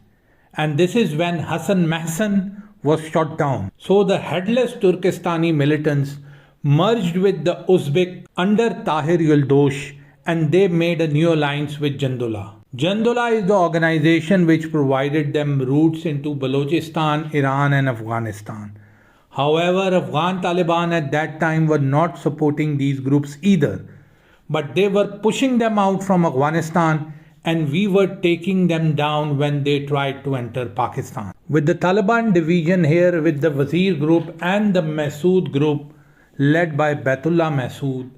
And this is when Hassan Mehsud was shot down. So the headless Turkestani militants merged with the Uzbek under Tahir Yildosh, and they made a new alliance with Jandullah. Jandullah is the organization which provided them routes into Balochistan, Iran and Afghanistan. However, Afghan Taliban at that time were not supporting these groups either, but they were pushing them out from Afghanistan, and we were taking them down when they tried to enter Pakistan. With the Taliban division here with the Wazir group and the Mehsud group led by Baitullah Mehsud,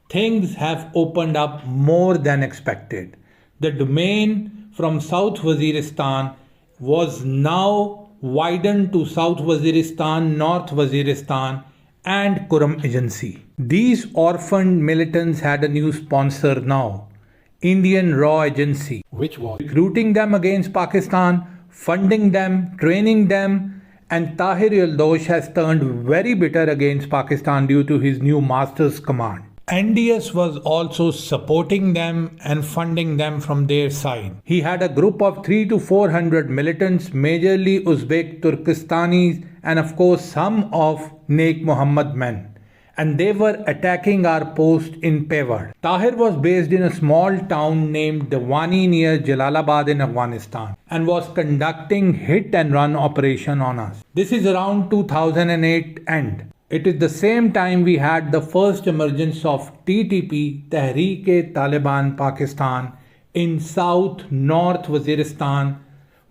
things have opened up more than expected. The domain from South Waziristan was now widened to South Waziristan, North Waziristan and Kuram Agency. These orphaned militants had a new sponsor now, Indian RAW Agency, which was recruiting them against Pakistan, funding them, training them, and Tahir Yildosh has turned very bitter against Pakistan due to his new master's command. NDS was also supporting them and funding them from their side. He had a group of 300 to 400 militants, majorly Uzbek, Turkestanis, and of course some of Naik Muhammad men. And they were attacking our post in Pewar. Tahir was based in a small town named Dawani near Jalalabad in Afghanistan and was conducting hit and run operation on us. This is around 2008 end. It is the same time we had the first emergence of TTP, Tehreek-e-Taliban Pakistan, in South North Waziristan,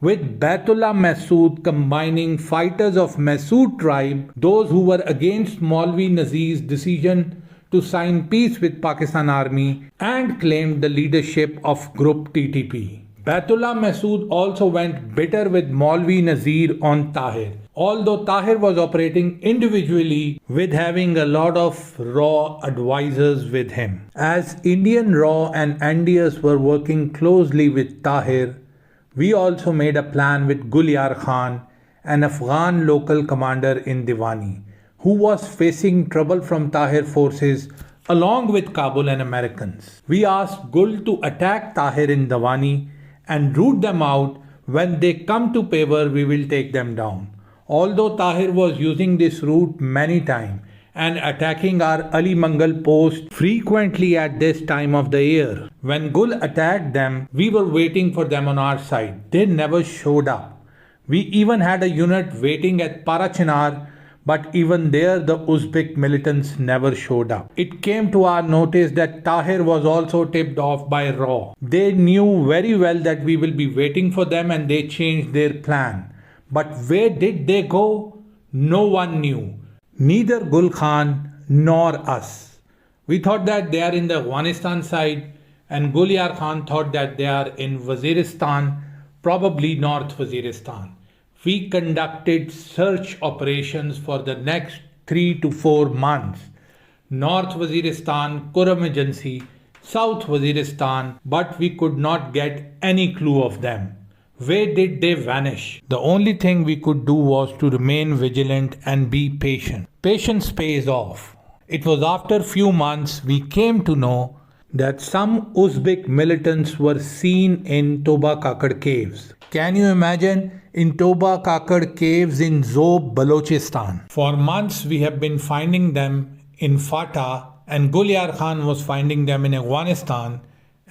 with Baitullah Mehsud combining fighters of Mehsud tribe, those who were against Maulvi Nazir's decision to sign peace with Pakistan Army, and claimed the leadership of Group TTP. Baitullah Mehsud also went bitter with Maulvi Nazir on Tahir, although Tahir was operating individually with having a lot of RAW advisors with him. As Indian RAW and NDS were working closely with Tahir, we also made a plan with Gul Yar Khan, an Afghan local commander in Diwani, who was facing trouble from Tahir forces along with Kabul and Americans. We asked Gul to attack Tahir in Diwani and root them out. When they come to Pewar, we will take them down. Although Tahir was using this route many times and attacking our Ali Mangal post frequently at this time of the year, when Gul attacked them, we were waiting for them on our side. They never showed up. We even had a unit waiting at Parachinar, but even there the Uzbek militants never showed up. It came to our notice that Tahir was also tipped off by RAW. They knew very well that we will be waiting for them and they changed their plan. But where did they go? No one knew. Neither Gul Khan nor us. We thought that they are in the Afghanistan side, and Gul Yar Khan thought that they are in Waziristan, probably North Waziristan. We conducted search operations for the next 3 to 4 months. North Waziristan, Kuram Agency, South Waziristan, but we could not get any clue of them. Where did they vanish? The only thing we could do was to remain vigilant and be patient. Patience pays off. It was after few months we came to know that some Uzbek militants were seen in Toba Kakad caves. Can you imagine? In Toba Kakad caves in Zob, Balochistan. For months we have been finding them in Fatah, and Gul Yar Khan was finding them in Afghanistan,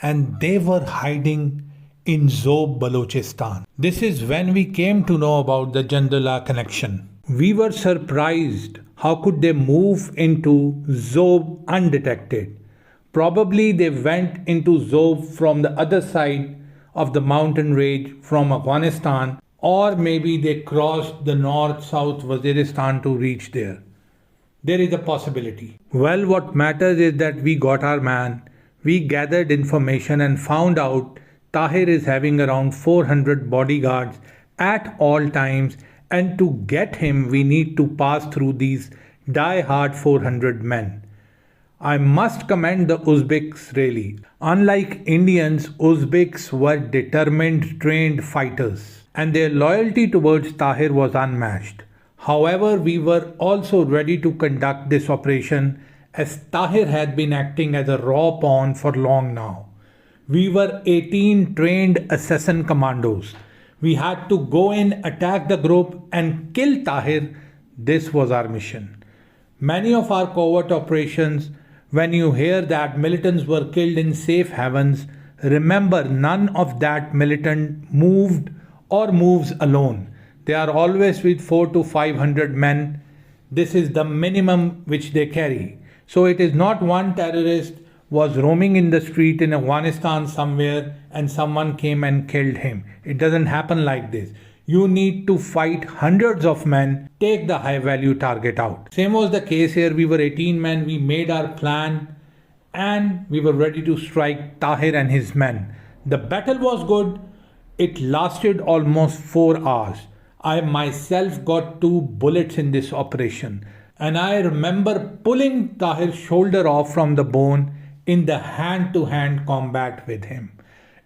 and they were hiding in Zob, Balochistan. This is when we came to know about the Jandala connection. We were surprised how could they move into Zob undetected. Probably they went into Zob from the other side of the mountain range from Afghanistan, or maybe they crossed the north-south Waziristan to reach there. There is a possibility. Well, what matters is that we got our man. We gathered information and found out Tahir is having around 400 bodyguards at all times, and to get him we need to pass through these die-hard 400 men. I must commend the Uzbeks really. Unlike Indians, Uzbeks were determined, trained fighters, and their loyalty towards Tahir was unmatched. However, we were also ready to conduct this operation as Tahir had been acting as a raw pawn for long now. We were 18 trained assassin commandos. We had to go in, attack the group and kill Tahir. This was our mission. Many of our covert operations, when you hear that militants were killed in safe havens, remember none of that militant moved or moves alone. They are always with 400 to 500 men. This is the minimum which they carry. So it is not one terrorist was roaming in the street in Afghanistan somewhere and someone came and killed him. It doesn't happen like this. You need to fight hundreds of men, take the high value target out. Same was the case here. We were 18 men. We made our plan and we were ready to strike Tahir and his men. The battle was good. It lasted almost 4 hours. I myself got 2 bullets in this operation. And I remember pulling Tahir's shoulder off from the bone in the hand-to-hand combat with him.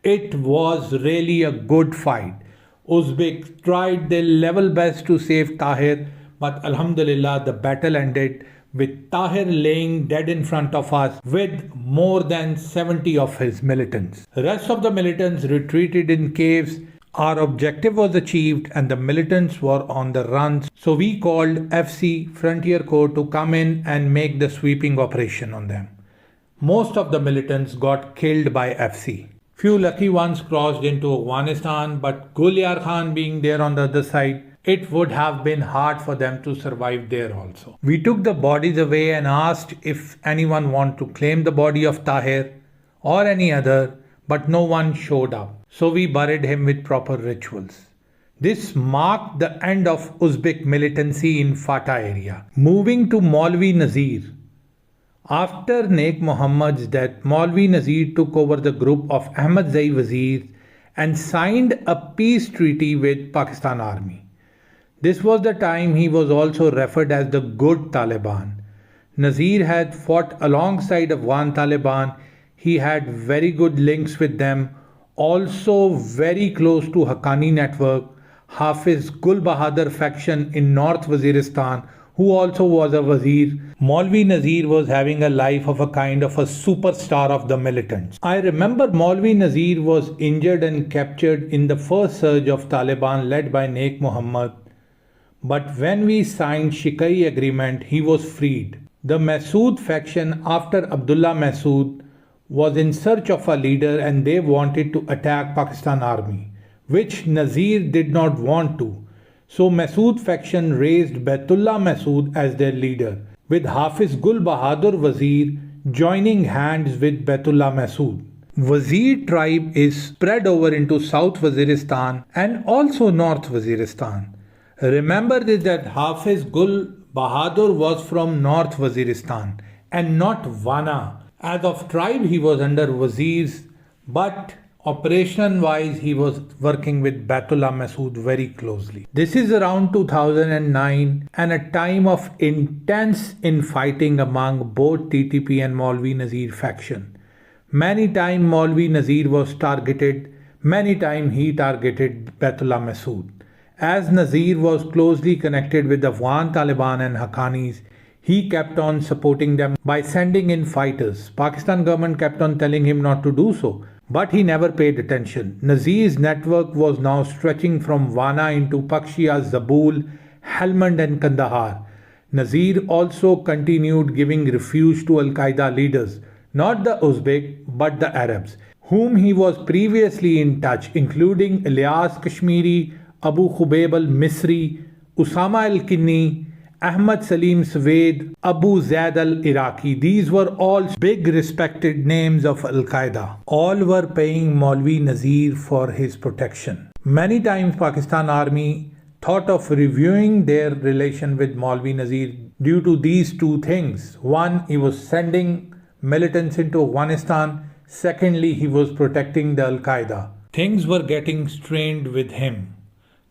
It was really a good fight. Uzbeks tried their level best to save Tahir, but Alhamdulillah the battle ended with Tahir laying dead in front of us with more than 70 of his militants. The rest of the militants retreated in caves. Our objective was achieved and the militants were on the run, so we called FC Frontier Corps to come in and make the sweeping operation on them. Most of the militants got killed by FC. Few lucky ones crossed into Afghanistan, but Gulyar Khan being there on the other side, it would have been hard for them to survive there also. We took the bodies away and asked if anyone wanted to claim the body of Tahir or any other, but no one showed up. So we buried him with proper rituals. This marked the end of Uzbek militancy in Fatah area. Moving to Maulvi Nazir. After Naik Muhammad's death, Maulvi Nazir took over the group of Ahmad Zai Wazirs and signed a peace treaty with Pakistan Army. This was the time he was also referred as the Good Taliban. Nazir had fought alongside Afghan Taliban. He had very good links with them. Also very close to Haqqani network, Hafiz Gul Bahadur faction in North Waziristan, who also was a Wazir. Maulvi Nazir was having a life of a kind of a superstar of the militants. I remember Maulvi Nazir was injured and captured in the first surge of Taliban led by Naik Muhammad. But when we signed Shikai agreement, he was freed. The Mehsud faction after Abdullah Mehsud was in search of a leader and they wanted to attack Pakistan Army, which Nazir did not want to. So Mehsud faction raised Baitullah Mehsud as their leader, with Hafiz Gul Bahadur Wazir joining hands with Baitullah Mehsud. Wazir tribe is spread over into South Waziristan and also North Waziristan. Remember this, that Hafiz Gul Bahadur was from North Waziristan and not Wana. As of tribe he was under Wazirs, but operation wise he was working with Baitullah Mehsud very closely. This is around 2009 and a time of intense infighting among both TTP and Maulvi Nazir faction. Many times Maulvi Nazir was targeted, many times he targeted Baitullah Mehsud. As Nazir was closely connected with the Afghan Taliban and Haqqanis, he kept on supporting them by sending in fighters. Pakistan government kept on telling him not to do so, but he never paid attention. Nazir's network was now stretching from Wana into Pakshia, Zabul, Helmand and Kandahar. Nazir also continued giving refuge to Al-Qaeda leaders, not the Uzbek but the Arabs, whom he was previously in touch, including Ilyas Kashmiri, Abu Khubayb al-Misri, Usama al-Kinni, Ahmad Salim Suwaid, Abu Zaid al-Iraqi. These were all big respected names of Al-Qaeda. All were paying Maulvi Nazir for his protection. Many times Pakistan Army thought of reviewing their relation with Maulvi Nazir due to these two things. One, he was sending militants into Afghanistan. Secondly, he was protecting the Al-Qaeda. Things were getting strained with him.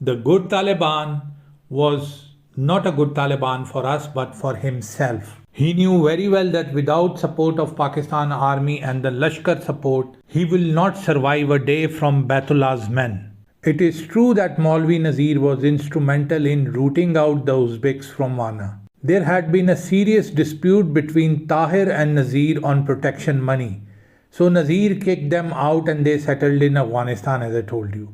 The good Taliban was not a good Taliban for us, but for himself. He knew very well that without support of Pakistan Army and the Lashkar support, he will not survive a day from Baitullah's men. It is true that Maulvi Nazir was instrumental in rooting out the Uzbeks from Wana. There had been a serious dispute between Tahir and Nazir on protection money. So Nazir kicked them out and they settled in Afghanistan, as I told you.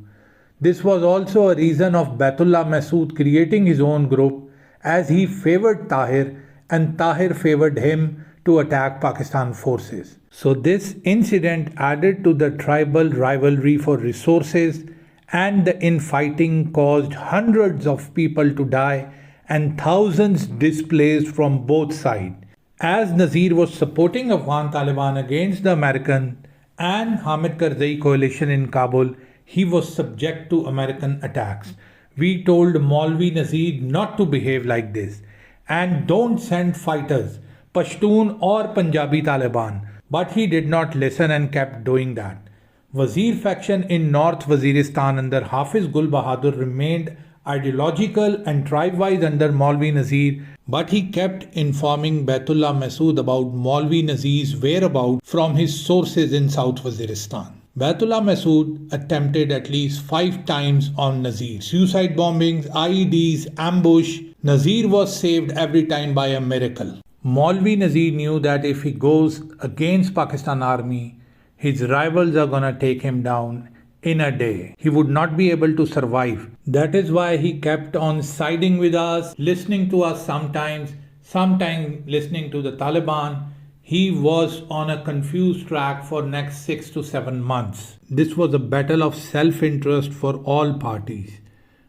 This was also a reason of Baitullah Mehsud creating his own group, as he favored Tahir and Tahir favored him to attack Pakistan forces. So this incident added to the tribal rivalry for resources, and the infighting caused hundreds of people to die and thousands displaced from both sides. As Nazir was supporting Afghan Taliban against the American and Hamid Karzai coalition in Kabul, he was subject to American attacks. We told Maulvi Nazir not to behave like this and don't send fighters, Pashtun or Punjabi Taliban, but he did not listen and kept doing that. Wazir faction in North Waziristan under Hafiz Gul Bahadur remained ideological and tribe-wise under Maulvi Nazir, but he kept informing Baitullah Mehsud about Maulvi Nazir's whereabouts from his sources in South Waziristan. Baitullah Mehsud attempted at least 5 times on Nazir. Suicide bombings, IEDs, ambush. Nazir was saved every time by a miracle. Maulvi Nazir knew that if he goes against Pakistan Army, his rivals are gonna take him down in a day. He would not be able to survive. That is why he kept on siding with us, listening to us sometimes listening to the Taliban. He was on a confused track for next 6 to 7 months. This was a battle of self-interest for all parties.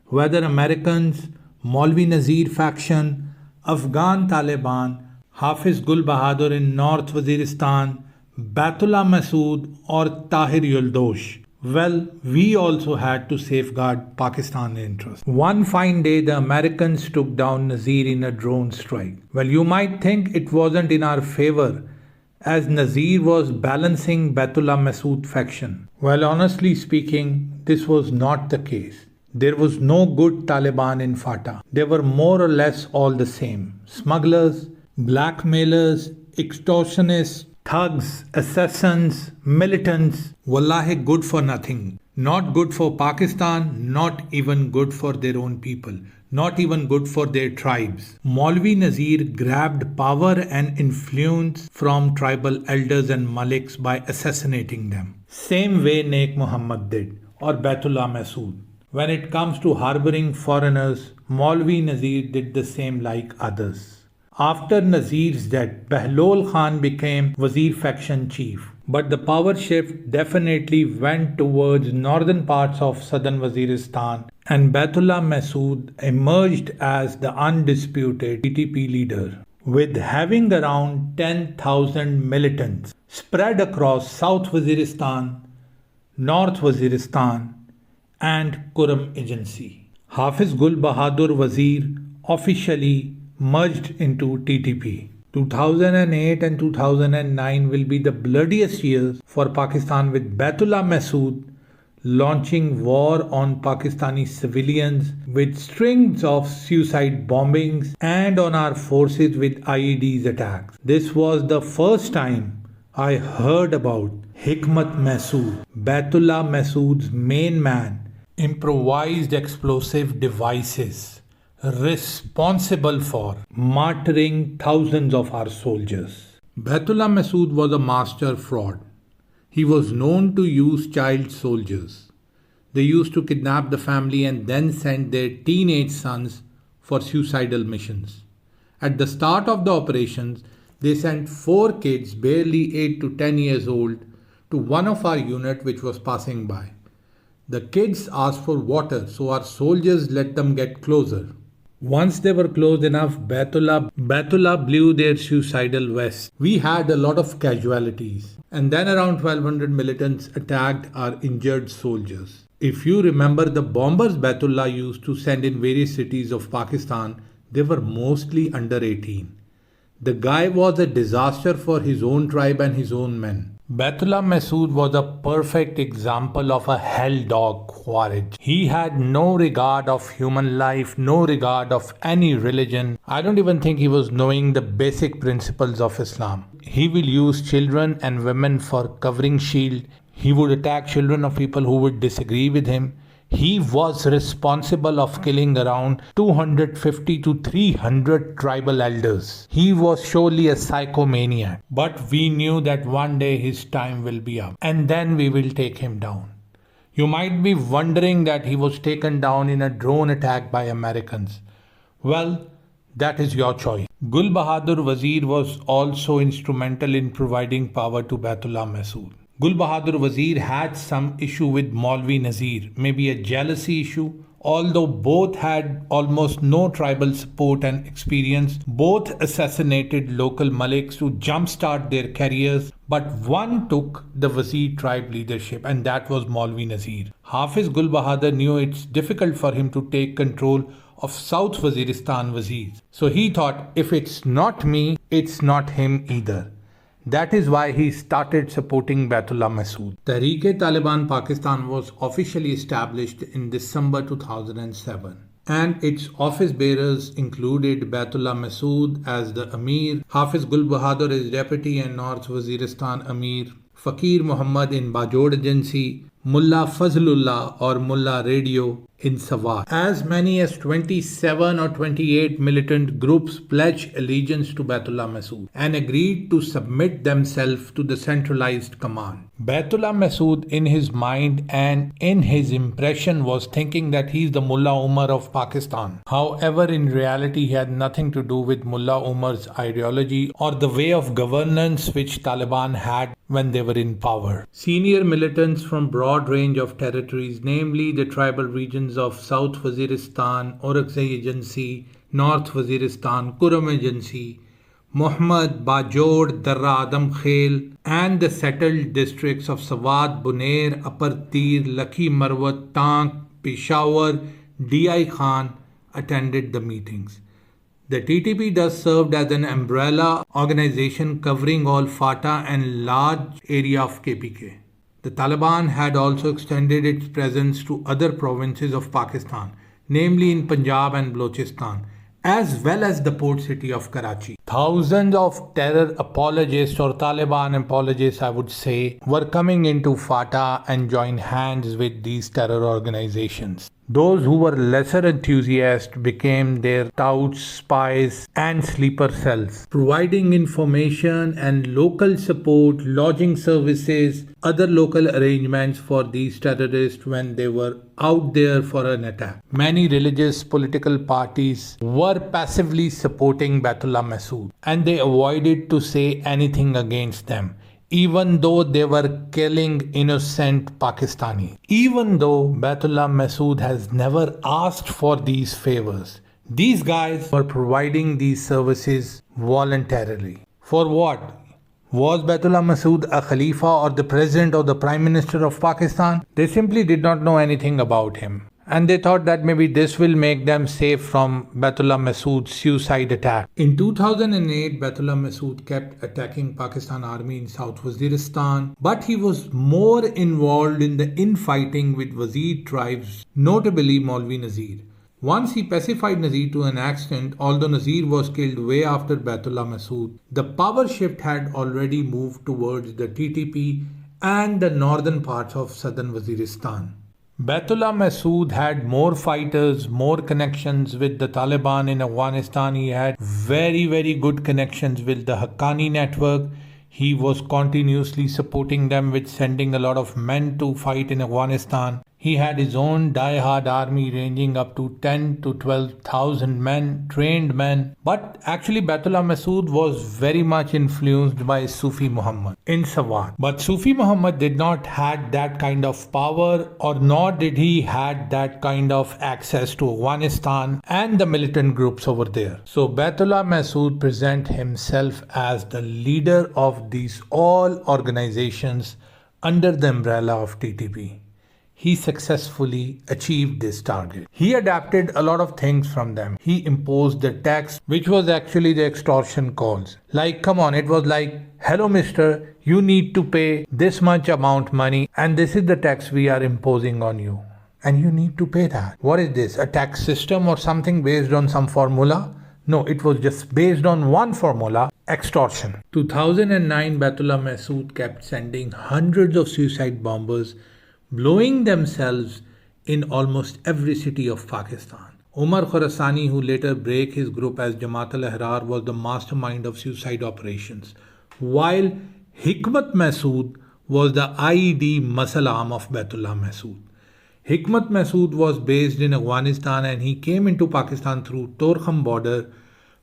Whether Americans, Maulvi Nazir faction, Afghan Taliban, Hafiz Gul Bahadur in North Waziristan, Baitullah Mehsud or Tahir Yuldosh. Well, we also had to safeguard Pakistan interests. One fine day, the Americans took down Nazir in a drone strike. Well, you might think it wasn't in our favor, as Nazir was balancing Baitullah Mehsud faction. Well, honestly speaking, this was not the case. There was no good Taliban in FATA. They were more or less all the same. Smugglers, blackmailers, extortionists, thugs, assassins, militants. Wallahi, good for nothing. Not good for Pakistan, not even good for their own people, not even good for their tribes. Maulvi Nazir grabbed power and influence from tribal elders and maliks by assassinating them. Same way Naik Muhammad did, or Baitullah Mehsud. When it comes to harboring foreigners, Maulvi Nazir did the same like others. After Nazir's death, Bahlol Khan became Wazir faction chief. But the power shift definitely went towards northern parts of southern Waziristan, and Baitullah Mehsud emerged as the undisputed TTP leader, with having around 10,000 militants spread across South Waziristan, North Waziristan, and Kuram Agency. Hafiz Gul Bahadur Wazir officially merged into TTP. 2008 and 2009 will be the bloodiest years for Pakistan, with Baitullah Mehsud launching war on Pakistani civilians with strings of suicide bombings and on our forces with IEDs attacks. This was the first time I heard about Hikmat Mehsud, Baitullah Mehsud's main man, improvised explosive devices responsible for martyring thousands of our soldiers. Baitullah Mehsud was a master fraud. He was known to use child soldiers. They used to kidnap the family and then send their teenage sons for suicidal missions. At the start of the operations, they sent 4 kids barely 8 to 10 years old to one of our unit which was passing by. The kids asked for water, so our soldiers let them get closer. Once they were close enough, Baitullah blew their suicidal vests. We had a lot of casualties. And then around 1200 militants attacked our injured soldiers. If you remember the bombers Baitullah used to send in various cities of Pakistan, they were mostly under 18. The guy was a disaster for his own tribe and his own men. Baitullah Mehsud was a perfect example of a hell dog Khawarij. He had no regard of human life, no regard of any religion. I don't even think he was knowing the basic principles of Islam. He will use children and women for covering shield. He would attack children of people who would disagree with him. He was responsible of killing around 250 to 300 tribal elders. He was surely a psychomaniac. But we knew that one day his time will be up. And then we will take him down. You might be wondering that he was taken down in a drone attack by Americans. Well, that is your choice. Gul Bahadur Wazir was also instrumental in providing power to Baitullah Mehsud. Gul Bahadur Wazir had some issue with Maulvi Nazir, maybe a jealousy issue. Although both had almost no tribal support and experience, both assassinated local maliks to jumpstart their careers, but one took the Wazir tribe leadership, and that was Maulvi Nazir. Hafiz Gul Bahadur knew it's difficult for him to take control of South Waziristan Wazirs. So he thought, if it's not me, it's not him either. That is why he started supporting Baitullah Mehsud. Tehreek-e-Taliban Pakistan was officially established in December 2007. And its office bearers included Baitullah Mehsud as the Amir, Hafiz Gul Bahadur as Deputy and North Waziristan Amir, Fakir Muhammad in Bajod Agency, Mullah Fazlullah or Mullah Radio in Sawat. As many as 27 or 28 militant groups pledged allegiance to Baitullah Mehsud and agreed to submit themselves to the centralized command. Baitullah Mehsud in his mind and in his impression was thinking that he is the Mullah Umar of Pakistan. However, in reality he had nothing to do with Mullah Umar's ideology or the way of governance which Taliban had when they were in power. Senior militants from broad range of territories, namely the tribal regions of South Waziristan, Orakzai Agency, North Waziristan, Kuram Agency, Muhammad, Bajod, Darra Adam Khel, and the settled districts of Sawat, Bunair, Upper Tir, Lakhi Marwat, Tank, Peshawar, D.I. Khan attended the meetings. The TTP thus served as an umbrella organization covering all FATA and large area of KPK. The Taliban had also extended its presence to other provinces of Pakistan, namely in Punjab and Balochistan, as well as the port city of Karachi. Thousands of terror apologists or Taliban apologists, I would say, were coming into FATA and joined hands with these terror organizations. Those who were lesser enthusiasts became their touts, spies and sleeper cells, providing information and local support, lodging services, other local arrangements for these terrorists when they were out there for an attack. Many religious political parties were passively supporting Baitullah Mehsud and they avoided to say anything against them, even though they were killing innocent Pakistanis. Even though Baitullah Mehsud has never asked for these favors, these guys were providing these services voluntarily. For what? Was Baitullah Mehsud a Khalifa or the President or the Prime Minister of Pakistan? They simply did not know anything about him. And they thought that maybe this will make them safe from Baitullah Mehsud's suicide attack. In 2008, Baitullah Mehsud kept attacking Pakistan Army in South Waziristan, but he was more involved in the infighting with Wazir tribes, notably Maulvi Nazir. Once he pacified Nazir to an extent, although Nazir was killed way after Baitullah Mehsud, the power shift had already moved towards the TTP and the northern parts of southern Waziristan. Baitullah Mehsud had more fighters, more connections with the Taliban in Afghanistan. He had very good connections with the Haqqani network. He was continuously supporting them with sending a lot of men to fight in Afghanistan. He had his own die-hard army ranging up to 10 to 12,000 men, trained men. But actually Baitullah Mehsud was very much influenced by Sufi Muhammad in Sawat. But Sufi Muhammad did not had that kind of power, or nor did he had that kind of access to Afghanistan and the militant groups over there. So Baitullah Mehsud present himself as the leader of these all organizations under the umbrella of TTP. He successfully achieved this target. He adapted a lot of things from them. He imposed the tax, which was actually the extortion calls. Like, come on, it was like, hello mister, you need to pay this much amount money and this is the tax we are imposing on you. And you need to pay that. What is this? A tax system or something based on some formula? No, it was just based on one formula, extortion. 2009, Baitullah Mehsud kept sending hundreds of suicide bombers, blowing themselves in almost every city of Pakistan. Umar Khorasani, who later broke his group as Jamaat al-Ahrar, was the mastermind of suicide operations, while Hikmat Mehsud was the IED muscle arm of Baitullah Mehsud. Hikmat Mehsud was based in Afghanistan and he came into Pakistan through Torkham border,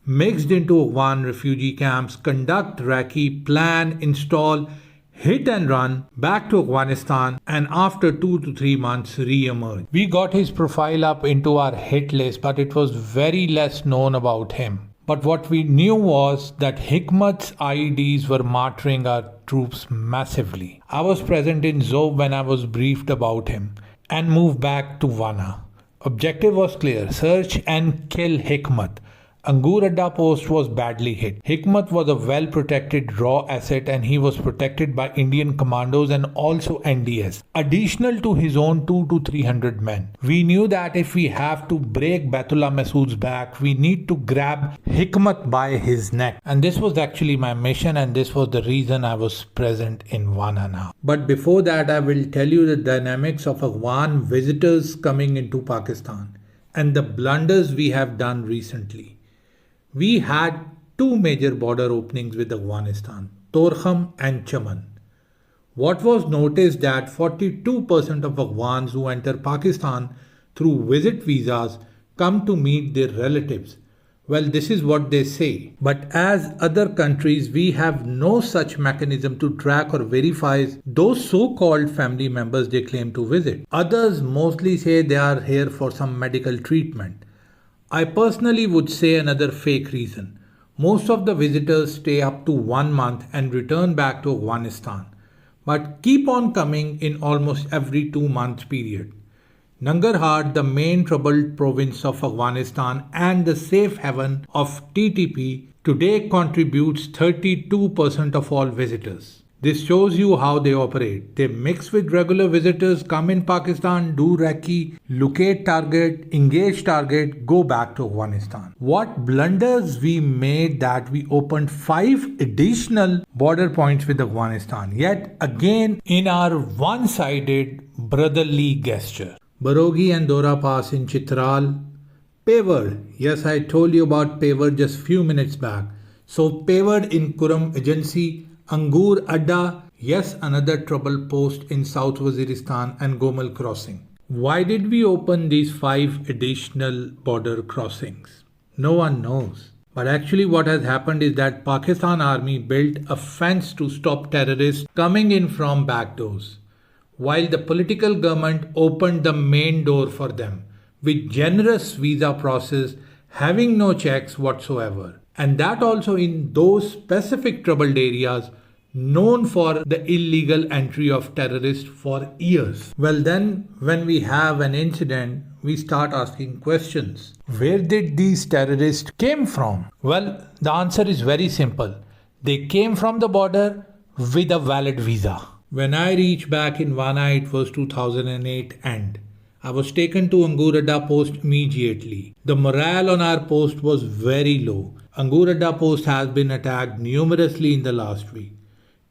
mixed into Afghan refugee camps, conduct recce, plan, install, hit and run back to Afghanistan, and after 2 to 3 months re-emerged. We got his profile up into our hit list, but it was very less known about him. But what we knew was that Hikmat's IEDs were martyring our troops massively. I was present in Zob when I was briefed about him and moved back to Wana. Objective was clear: search and kill Hikmat. Angur Adda post was badly hit. Hikmat was a well-protected raw asset and he was protected by Indian commandos and also NDS, additional to his own 200 to 300 men. We knew that if we have to break Baitullah Mehsud's back, we need to grab Hikmat by his neck. And this was actually my mission, and this was the reason I was present in Wana now. But before that, I will tell you the dynamics of Afghan visitors coming into Pakistan and the blunders we have done recently. We had two major border openings with Afghanistan, Torkham and Chaman. What was noticed that 42% of Afghans who enter Pakistan through visit visas come to meet their relatives. Well, this is what they say. But as other countries, we have no such mechanism to track or verify those so-called family members they claim to visit. Others mostly say they are here for some medical treatment. I personally would say another fake reason. Most of the visitors stay up to 1 month and return back to Afghanistan, but keep on coming in almost every 2-month period. Nangarhar, the main troubled province of Afghanistan and the safe haven of TTP, today contributes 32% of all visitors. This shows you how they operate. They mix with regular visitors, come in Pakistan, do recce, locate target, engage target, go back to Afghanistan. What blunders we made that we opened 5 additional border points with Afghanistan, yet again in our one-sided brotherly gesture. Barogi and Dora Pass in Chitral. Paver. Yes, I told you about Paver just few minutes back. So Paver in Kuram Agency, Angur Adda, yes, another trouble post in South Waziristan, and Gomal crossing. Why did we open these 5 additional border crossings? No one knows. But actually what has happened is that Pakistan Army built a fence to stop terrorists coming in from back doors, while the political government opened the main door for them with generous visa process, having no checks whatsoever. And that also in those specific troubled areas known for the illegal entry of terrorists for years. Well then, when we have an incident, we start asking questions. Where did these terrorists came from? Well, the answer is very simple. They came from the border with a valid visa. When I reached back in Wana, it was 2008 end. I was taken to Angur Adda post immediately. The morale on our post was very low. Angur Adda post has been attacked numerously in the last week.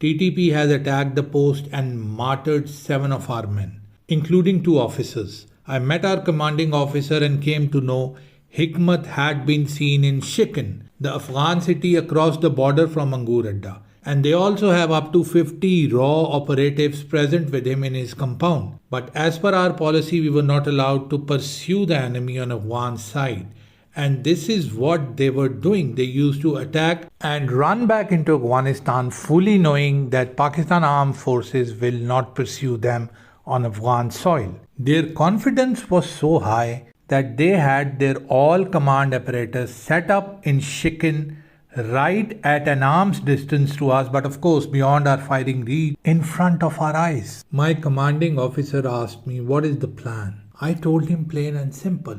TTP has attacked the post and martyred 7 of our men, including 2 officers. I met our commanding officer and came to know Hikmat had been seen in Shikin, the Afghan city across the border from Angur Adda, And they also have up to 50 RAW operatives present with him in his compound. But as per our policy, we were not allowed to pursue the enemy on Afghan side. And this is what they were doing. They used to attack and run back into Afghanistan, fully knowing that Pakistan armed forces will not pursue them on Afghan soil. Their confidence was so high that they had their all command apparatus set up in Shikin, right at an arm's distance to us, but of course beyond our firing reach, in front of our eyes. My commanding officer asked me, what is the plan? I told him plain and simple.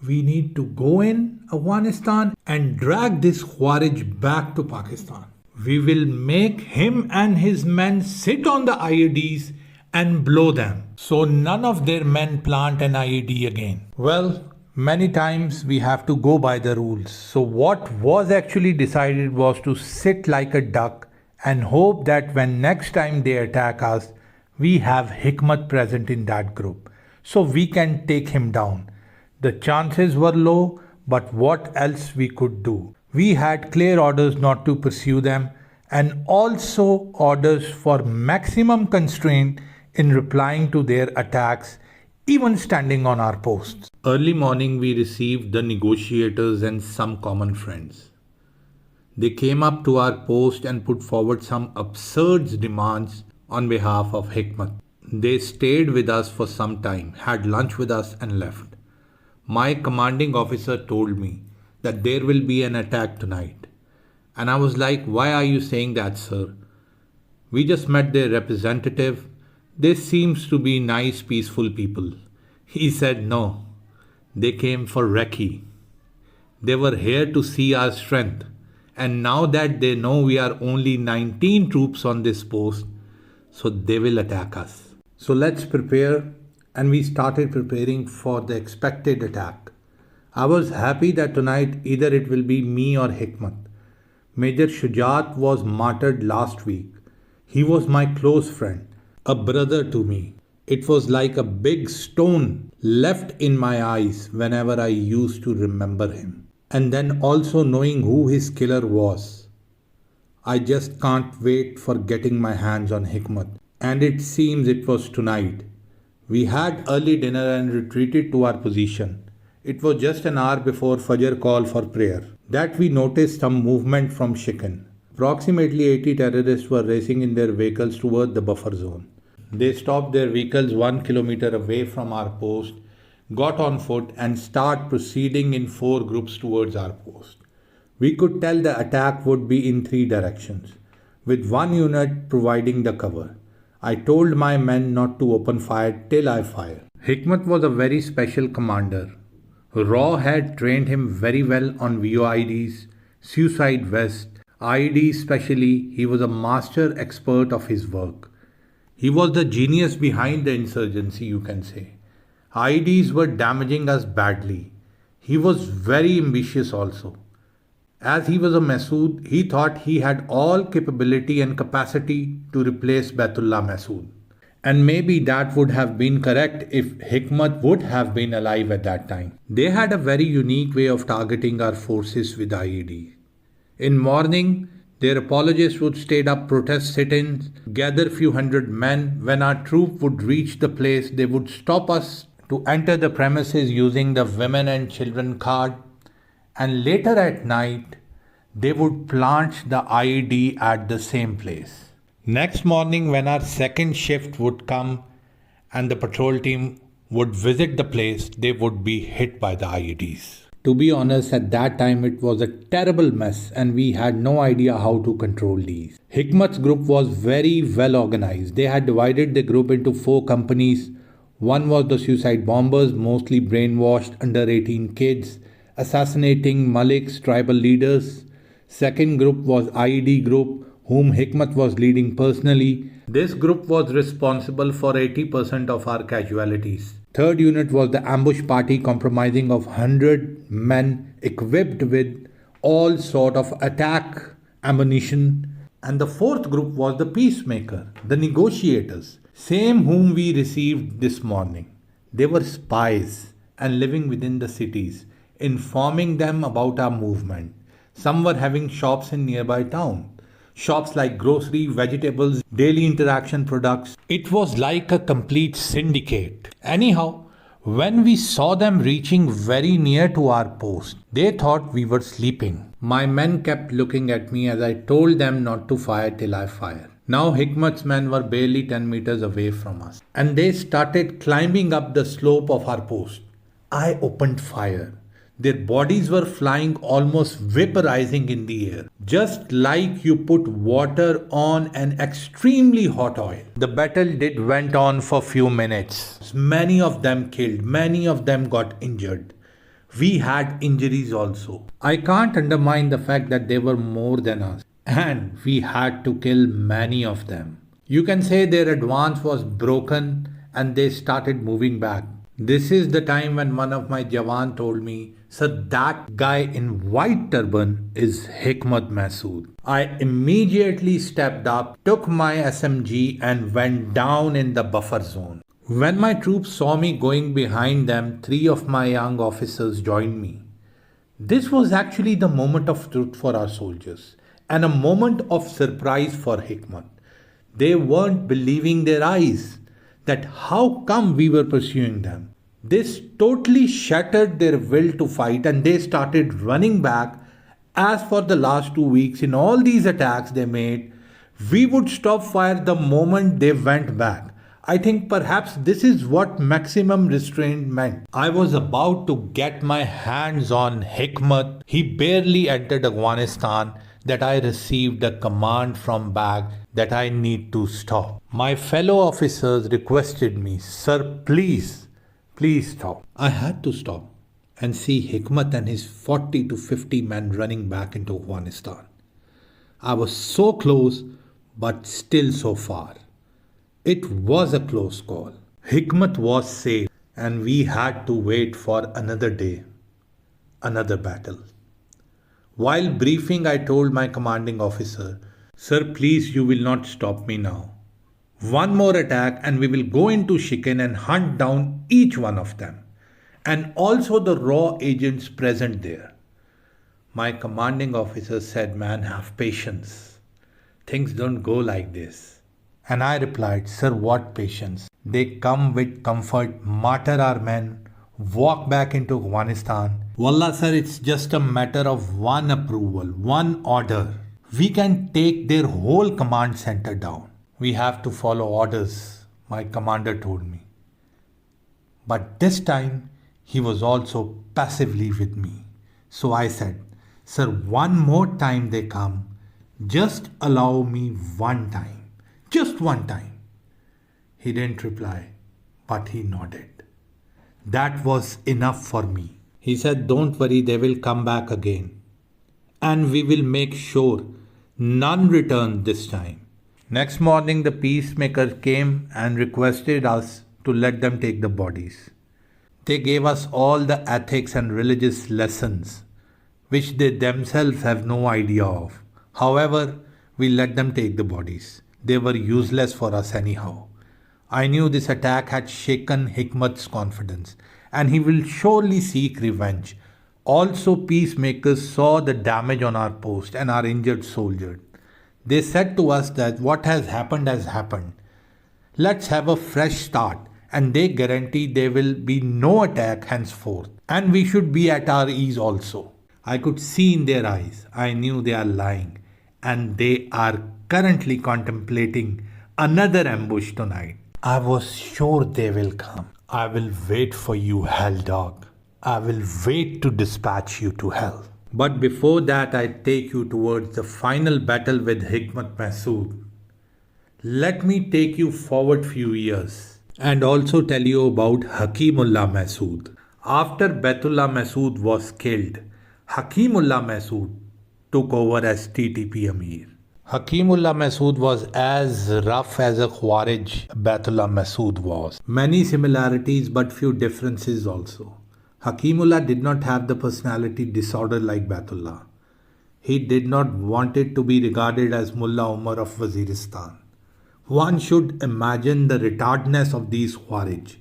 We need to go in Afghanistan and drag this Khawarij back to Pakistan. We will make him and his men sit on the IEDs and blow them, so none of their men plant an IED again. Well, many times we have to go by the rules. So what was actually decided was to sit like a duck and hope that when next time they attack us, we have Hikmat present in that group, so we can take him down. The chances were low, but what else we could do? We had clear orders not to pursue them and also orders for maximum constraint in replying to their attacks, even standing on our posts. Early morning we received the negotiators and some common friends. They came up to our post and put forward some absurd demands on behalf of Hikmat. They stayed with us for some time, had lunch with us and left. My commanding officer told me that there will be an attack tonight. And I was like, why are you saying that, sir? We just met their representative. They seems to be nice, peaceful people. He said no. They came for recce. They were here to see our strength. And now that they know we are only 19 troops on this post, so they will attack us. So let's prepare. And we started preparing for the expected attack. I was happy that tonight either it will be me or Hikmat. Major Shujaat was martyred last week. He was my close friend, a brother to me. It was like a big stone left in my eyes whenever I used to remember him. And then also knowing who his killer was. I just can't wait for getting my hands on Hikmat. And it seems it was tonight. We had early dinner and retreated to our position. It was just an hour before Fajr call for prayer that we noticed some movement from Shikin. Approximately 80 terrorists were racing in their vehicles toward the buffer zone. They stopped their vehicles 1 kilometer away from our post, got on foot and started proceeding in 4 groups towards our post. We could tell the attack would be in 3 directions, with 1 unit providing the cover. I told my men not to open fire till I fire. Hikmat was a very special commander. RAW had trained him very well on VOIDs, suicide vests, IEDs especially. He was a master expert of his work. He was the genius behind the insurgency, you can say. IEDs were damaging us badly. He was very ambitious also. As he was a Mehsud, he thought he had all capability and capacity to replace Baitullah Mehsud. And maybe that would have been correct if Hikmat would have been alive at that time. They had a very unique way of targeting our forces with IED. In morning, their apologists would state up protest sit-ins, gather few hundred men. When our troop would reach the place, they would stop us to enter the premises using the women and children card. And later at night, they would plant the IED at the same place. Next morning, when our second shift would come and the patrol team would visit the place, they would be hit by the IEDs. To be honest, at that time it was a terrible mess and we had no idea how to control these. Hikmat's group was very well organized. They had divided the group into 4 companies. One was the suicide bombers, mostly brainwashed under 18 kids, assassinating Malik's tribal leaders. Second group was IED group, whom Hikmat was leading personally. This group was responsible for 80% of our casualties. Third unit was the ambush party, comprising of 100 men equipped with all sort of attack ammunition. And the fourth group was the peacemaker, the negotiators, same whom we received this morning. They were spies and living within the cities, informing them about our movement. Some were having shops in nearby town. Shops like grocery, vegetables, daily interaction products. It was like a complete syndicate. Anyhow, when we saw them reaching very near to our post, they thought we were sleeping. My men kept looking at me as I told them not to fire till I fire. Now Hikmat's men were barely 10 meters away from us, and they started climbing up the slope of our post. I opened fire. Their bodies were flying, almost vaporizing in the air, just like you put water on an extremely hot oil. The battle went on for few minutes. Many of them killed, many of them got injured. We had injuries also. I can't undermine the fact that they were more than us, and we had to kill many of them. You can say their advance was broken and they started moving back. This is the time when one of my Jawan told me, "Sir, that guy in white turban is Hikmat Mehsud." I immediately stepped up, took my SMG and went down in the buffer zone. When my troops saw me going behind them, 3 of my young officers joined me. This was actually the moment of truth for our soldiers and a moment of surprise for Hikmat. They weren't believing their eyes that how come we were pursuing them. This totally shattered their will to fight and they started running back. As for the last 2 weeks, in all these attacks they made, we would stop fire the moment they went back. I think perhaps this is what maximum restraint meant. I was about to get my hands on Hikmat. He barely entered Afghanistan that I received a command from back that I need to stop. My fellow officers requested me, "Sir, please stop." I had to stop and see Hikmat and his 40 to 50 men running back into Afghanistan. I was so close, but still so far. It was a close call. Hikmat was safe, and we had to wait for another day, another battle. While briefing, I told my commanding officer, "Sir, please, you will not stop me now. One more attack and we will go into Shikin and hunt down each one of them, and also the RAW agents present there." My commanding officer said, "Man, have patience. Things don't go like this." And I replied, "Sir, what patience? They come with comfort, martyr our men, walk back into Afghanistan. Wallah, sir, it's just a matter of one approval, one order. We can take their whole command center down. We have to follow orders," my commander told me. But this time, he was also passively with me. So I said, "Sir, one more time they come, just allow me one time. Just one time." He didn't reply, but he nodded. That was enough for me. He said, "Don't worry, they will come back again. And we will make sure none return this time." Next morning, the peacemaker came and requested us to let them take the bodies. They gave us all the ethics and religious lessons, which they themselves have no idea of. However, we let them take the bodies. They were useless for us anyhow. I knew this attack had shaken Hikmat's confidence, and he will surely seek revenge. Also, peacemakers saw the damage on our post and our injured soldiers. They said to us that what has happened has happened. Let's have a fresh start, and they guarantee there will be no attack henceforth, and we should be at our ease also. I could see in their eyes. I knew they are lying, and they are currently contemplating another ambush tonight. I was sure they will come. "I will wait for you, hell dog. I will wait to dispatch you to hell." But before that, I take you towards the final battle with Hikmat Mehsud. Let me take you forward few years and also tell you about Hakimullah Mehsud. After Baitullah Mehsud was killed, Hakimullah Mehsud took over as TTP Amir. Hakimullah Mehsud was as rough as a Khawarij Baitullah Mehsud was. Many similarities but few differences also. Hakimullah did not have the personality disorder like Baitullah. He did not want it to be regarded as Mullah Umar of Waziristan. One should imagine the retardedness of these Khawarij,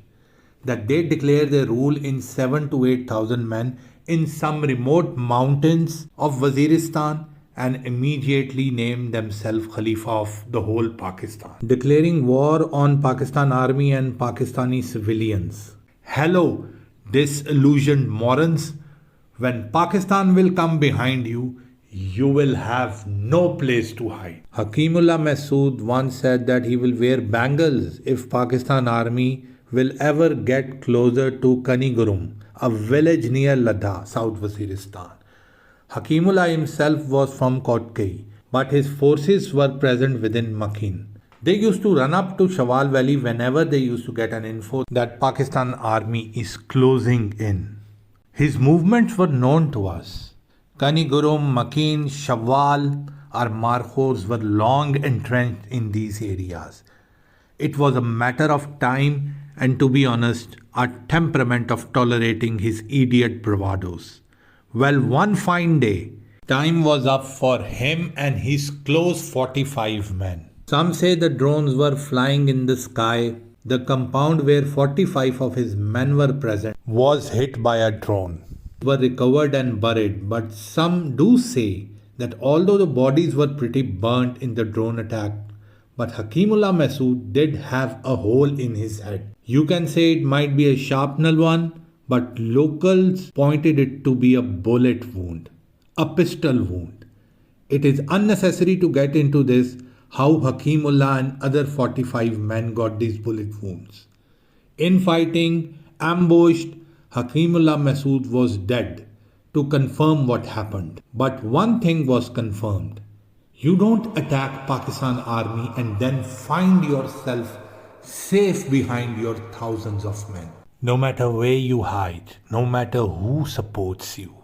that they declare their rule in 7 to 8,000 men in some remote mountains of Waziristan, and immediately named themselves Khalifa of the whole Pakistan, declaring war on Pakistan Army and Pakistani civilians. Hello, disillusioned morons. When Pakistan will come behind you, you will have no place to hide. Hakimullah Mehsud once said that he will wear bangles if Pakistan Army will ever get closer to Kanigurum, a village near Ladakh, South Waziristan. Hakimullah himself was from Kotkei, but his forces were present within Makin. They used to run up to Shawal Valley whenever they used to get an info that Pakistan Army is closing in. His movements were known to us. Kanigurum, Makin, Shawal, our Markhors were long entrenched in these areas. It was a matter of time and, to be honest, our temperament of tolerating his idiot bravados. Well, one fine day, time was up for him and his close 45 men. Some say the drones were flying in the sky. The compound where 45 of his men were present was hit by a drone. Were recovered and buried, but some do say that although the bodies were pretty burnt in the drone attack, but Hakimullah Mehsud did have a hole in his head. You can say it might be a sharpnel one, but locals pointed it to be a bullet wound, a pistol wound. It is unnecessary to get into this, how Hakimullah and other 45 men got these bullet wounds. In fighting, ambushed, Hakimullah Mehsud was dead to confirm what happened. But one thing was confirmed. You don't attack Pakistan Army and then find yourself safe behind your thousands of men. No matter where you hide, no matter who supports you,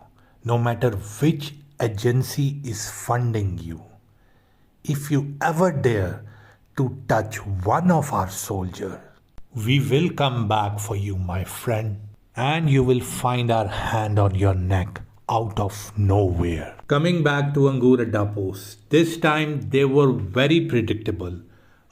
no matter which agency is funding you, if you ever dare to touch one of our soldiers, we will come back for you, my friend, and you will find our hand on your neck out of nowhere. Coming back to Angur Adda post, this time they were very predictable.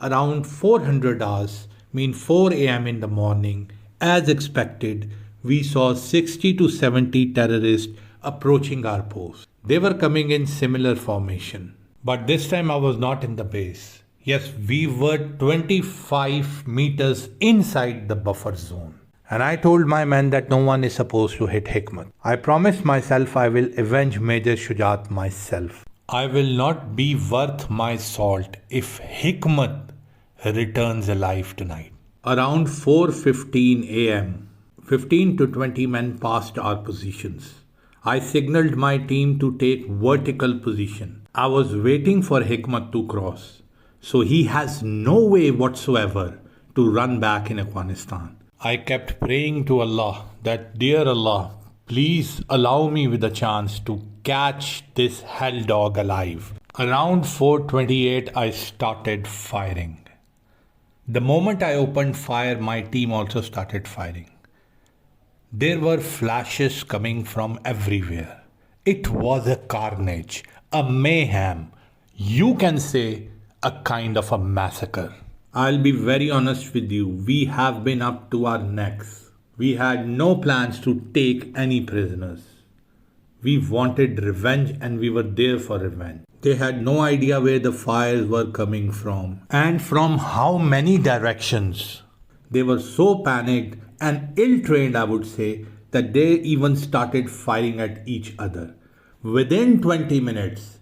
Around 400 hours, 4 a.m. in the morning, as expected, we saw 60 to 70 terrorists approaching our post. They were coming in similar formation. But this time I was not in the base. Yes, we were 25 meters inside the buffer zone. And I told my men that no one is supposed to hit Hikmat. I promised myself I will avenge Major Shujat myself. I will not be worth my salt if Hikmat returns alive tonight. Around 4:15 a.m., 15 to 20 men passed our positions. I signaled my team to take vertical position. I was waiting for Hikmat to cross, so he has no way whatsoever to run back in Afghanistan. I kept praying to Allah that, dear Allah, please allow me with a chance to catch this hell dog alive. Around 4:28, I started firing. The moment I opened fire, my team also started firing. There were flashes coming from everywhere. It was a carnage, a mayhem. You can say a kind of a massacre. I'll be very honest with you, we have been up to our necks. We had no plans to take any prisoners. We wanted revenge and we were there for revenge. They had no idea where the fires were coming from and from how many directions. They were so panicked and ill-trained, I would say, that they even started firing at each other. Within 20 minutes,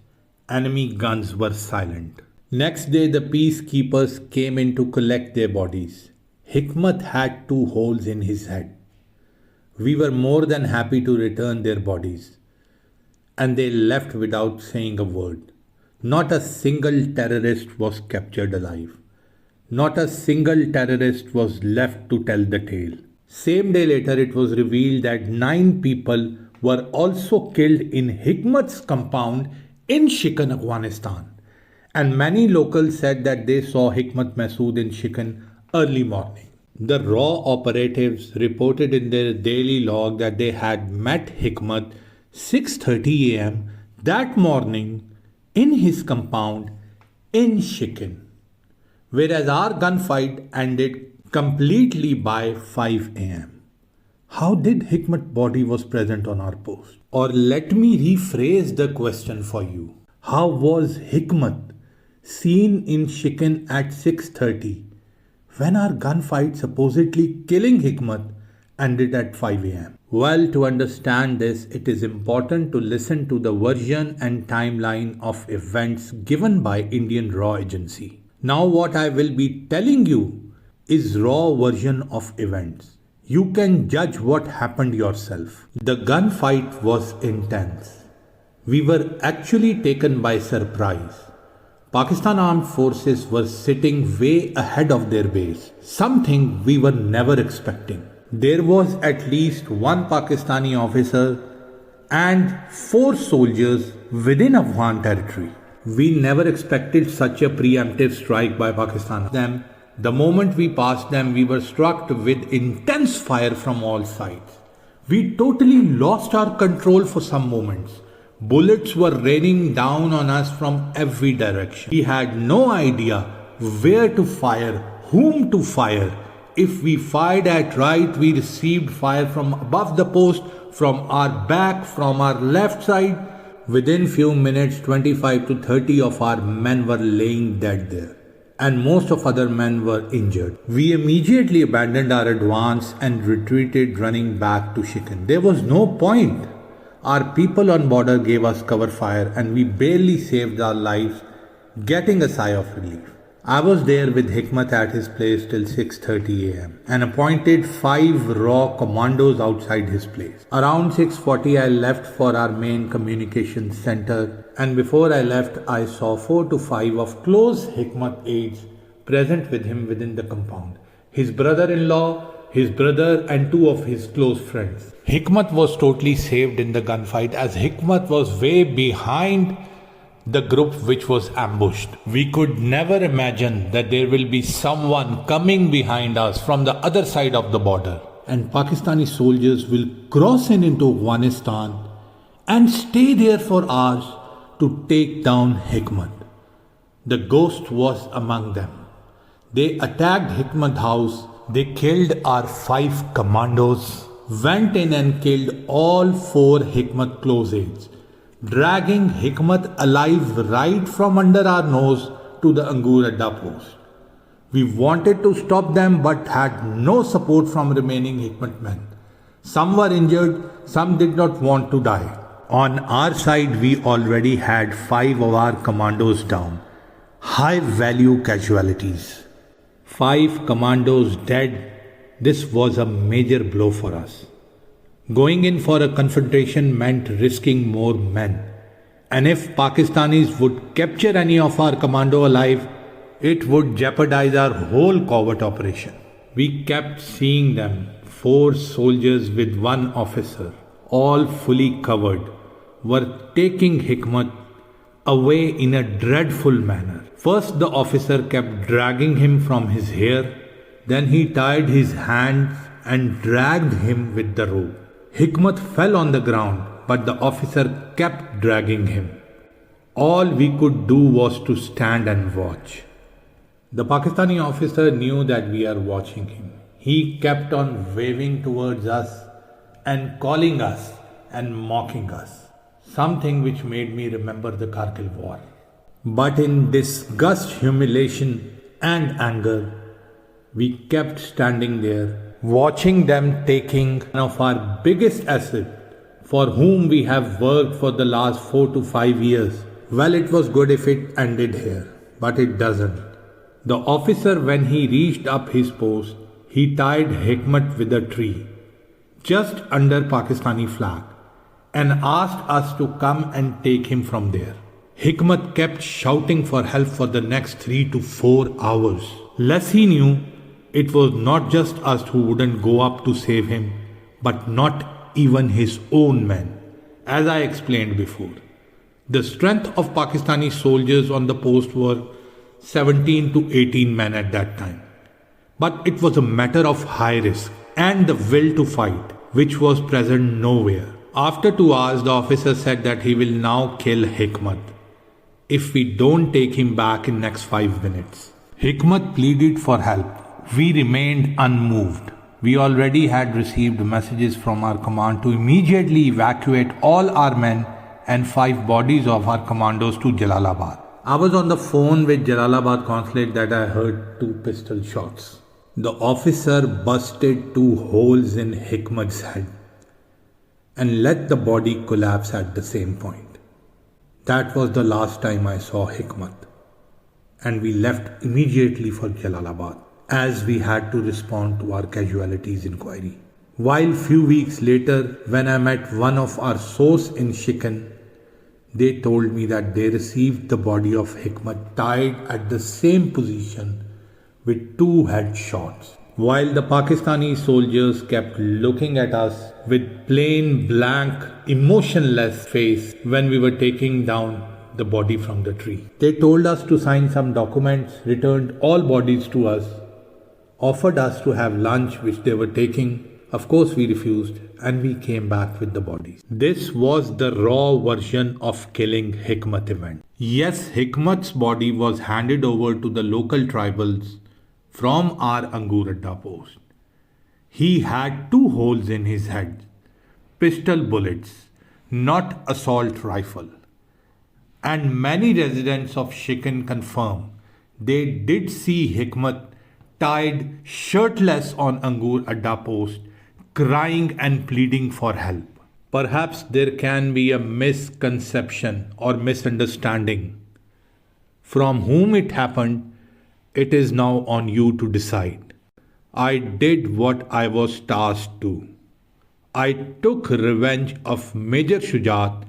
enemy guns were silent. Next day, the peacekeepers came in to collect their bodies. Hikmat had 2 holes in his head. We were more than happy to return their bodies. And they left without saying a word. Not a single terrorist was captured alive. Not a single terrorist was left to tell the tale. Same day later, it was revealed that 9 people were also killed in Hikmat's compound in Shikin, Afghanistan. And many locals said that they saw Hikmat Mehsud in Shikin early morning. The RAW operatives reported in their daily log that they had met Hikmat 6:30 a.m. that morning in his compound in Shikin, whereas our gunfight ended completely by 5 a.m. How did Hikmat body was present on our post? Or let me rephrase the question for you. How was Hikmat seen in Shikin at 6:30 when our gunfight supposedly killing Hikmat ended at 5 am? Well, to understand this, it is important to listen to the version and timeline of events given by Indian RAW agency. Now what I will be telling you is raw version of events. You can judge what happened yourself. The gunfight was intense. We were actually taken by surprise. Pakistan Armed Forces were sitting way ahead of their base, something we were never expecting. There was at least one Pakistani officer and 4 soldiers within Afghan territory. We never expected such a preemptive strike by Pakistan. The moment we passed them, we were struck with intense fire from all sides. We totally lost our control for some moments. Bullets were raining down on us from every direction. We had no idea where to fire, whom to fire. If we fired at right, we received fire from above the post, from our back, from our left side. Within few minutes, 25 to 30 of our men were laying dead there, and most of other men were injured. We immediately abandoned our advance and retreated, running back to Shikin. There was no point. Our people on border gave us cover fire and we barely saved our lives, getting a sigh of relief. I was there with Hikmat at his place till 6:30 am and appointed 5 RAW Commandos outside his place. Around 6:40 I left for our main communications center, and before I left I saw 4 to 5 of close Hikmat aides present with him within the compound. His brother-in-law, his brother and 2 of his close friends. Hikmat was totally saved in the gunfight as Hikmat was way behind the group which was ambushed. We could never imagine that there will be someone coming behind us from the other side of the border, and Pakistani soldiers will cross in into Afghanistan and stay there for hours to take down Hikmat. The ghost was among them. They attacked Hikmat house. They killed our 5 commandos, went in and killed all 4 Hikmat close aides, dragging Hikmat alive right from under our nose to the Angur Adda post. We wanted to stop them but had no support from remaining Hikmat men. Some were injured, some did not want to die. On our side, we already had 5 of our commandos down. High value casualties. 5 commandos dead. This was a major blow for us. Going in for a confrontation meant risking more men. And if Pakistanis would capture any of our commando alive, it would jeopardize our whole covert operation. We kept seeing them, 4 soldiers with 1 officer, all fully covered, were taking Hikmat away in a dreadful manner. First the officer kept dragging him from his hair, then he tied his hands and dragged him with the rope. Hikmat fell on the ground, but the officer kept dragging him. All we could do was to stand and watch. The Pakistani officer knew that we are watching him. He kept on waving towards us and calling us and mocking us, something which made me remember the Kargil war. But in disgust, humiliation and anger, we kept standing there, watching them taking one of our biggest assets, for whom we have worked for the last 4 to 5 years. Well, it was good if it ended here, but it doesn't. The officer, when he reached up his post, he tied Hikmat with a tree, just under Pakistani flag, and asked us to come and take him from there. Hikmat kept shouting for help for the next 3 to 4 hours. Less he knew, it was not just us who wouldn't go up to save him, but not even his own men. As I explained before, the strength of Pakistani soldiers on the post were 17 to 18 men at that time. But it was a matter of high risk and the will to fight, which was present nowhere. After 2 hours, the officer said that he will now kill Hikmat if we don't take him back in next 5 minutes. Hikmat pleaded for help. We remained unmoved. We already had received messages from our command to immediately evacuate all our men and 5 bodies of our commandos to Jalalabad. I was on the phone with Jalalabad consulate that I heard 2 pistol shots. The officer busted 2 holes in Hikmat's head and let the body collapse at the same point. That was the last time I saw Hikmat, and we left immediately for Jalalabad as we had to respond to our casualties inquiry. While few weeks later, when I met one of our source in Shikin, they told me that they received the body of Hikmat tied at the same position with 2 headshots. While the Pakistani soldiers kept looking at us with plain, blank, emotionless face when we were taking down the body from the tree. They told us to sign some documents, returned all bodies to us, offered us to have lunch which they were taking. Of course we refused, and we came back with the bodies. This was the raw version of killing Hikmat event. Yes, Hikmat's body was handed over to the local tribals from our Angur Adda post. He had 2 holes in his head, pistol bullets, not assault rifle. And many residents of Shikin confirm they did see Hikmat tied shirtless on Angur Adda post, crying and pleading for help. Perhaps there can be a misconception or misunderstanding. From whom it happened, it is now on you to decide. I did what I was tasked to. I took revenge of Major Shujat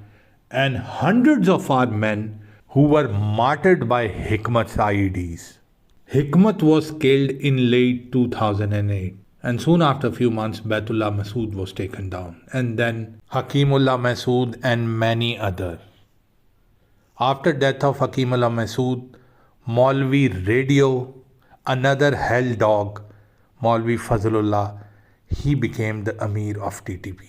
and hundreds of our men who were martyred by Hikmat's IEDs. Hikmat was killed in late 2008, and soon after a few months Baitullah Mehsud was taken down, and then Hakimullah Mehsud and many others. After death of Hakimullah Mehsud, Maulvi Radio, another hell dog, Maulvi Fazlullah, he became the Amir of TTP,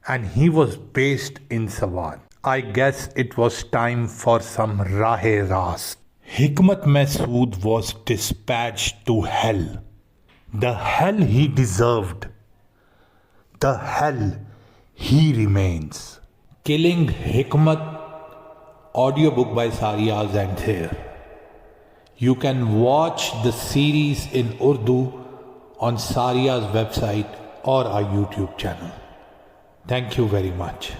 and he was based in Sawat. I guess it was time for some Rahe Rast. Hikmat Mehsud was dispatched to hell. The hell he deserved. The hell he remains. Killing Hikmat, audiobook by Sariyaz ends here. You can watch the series in Urdu on Sariyaz website or our YouTube channel. Thank you very much.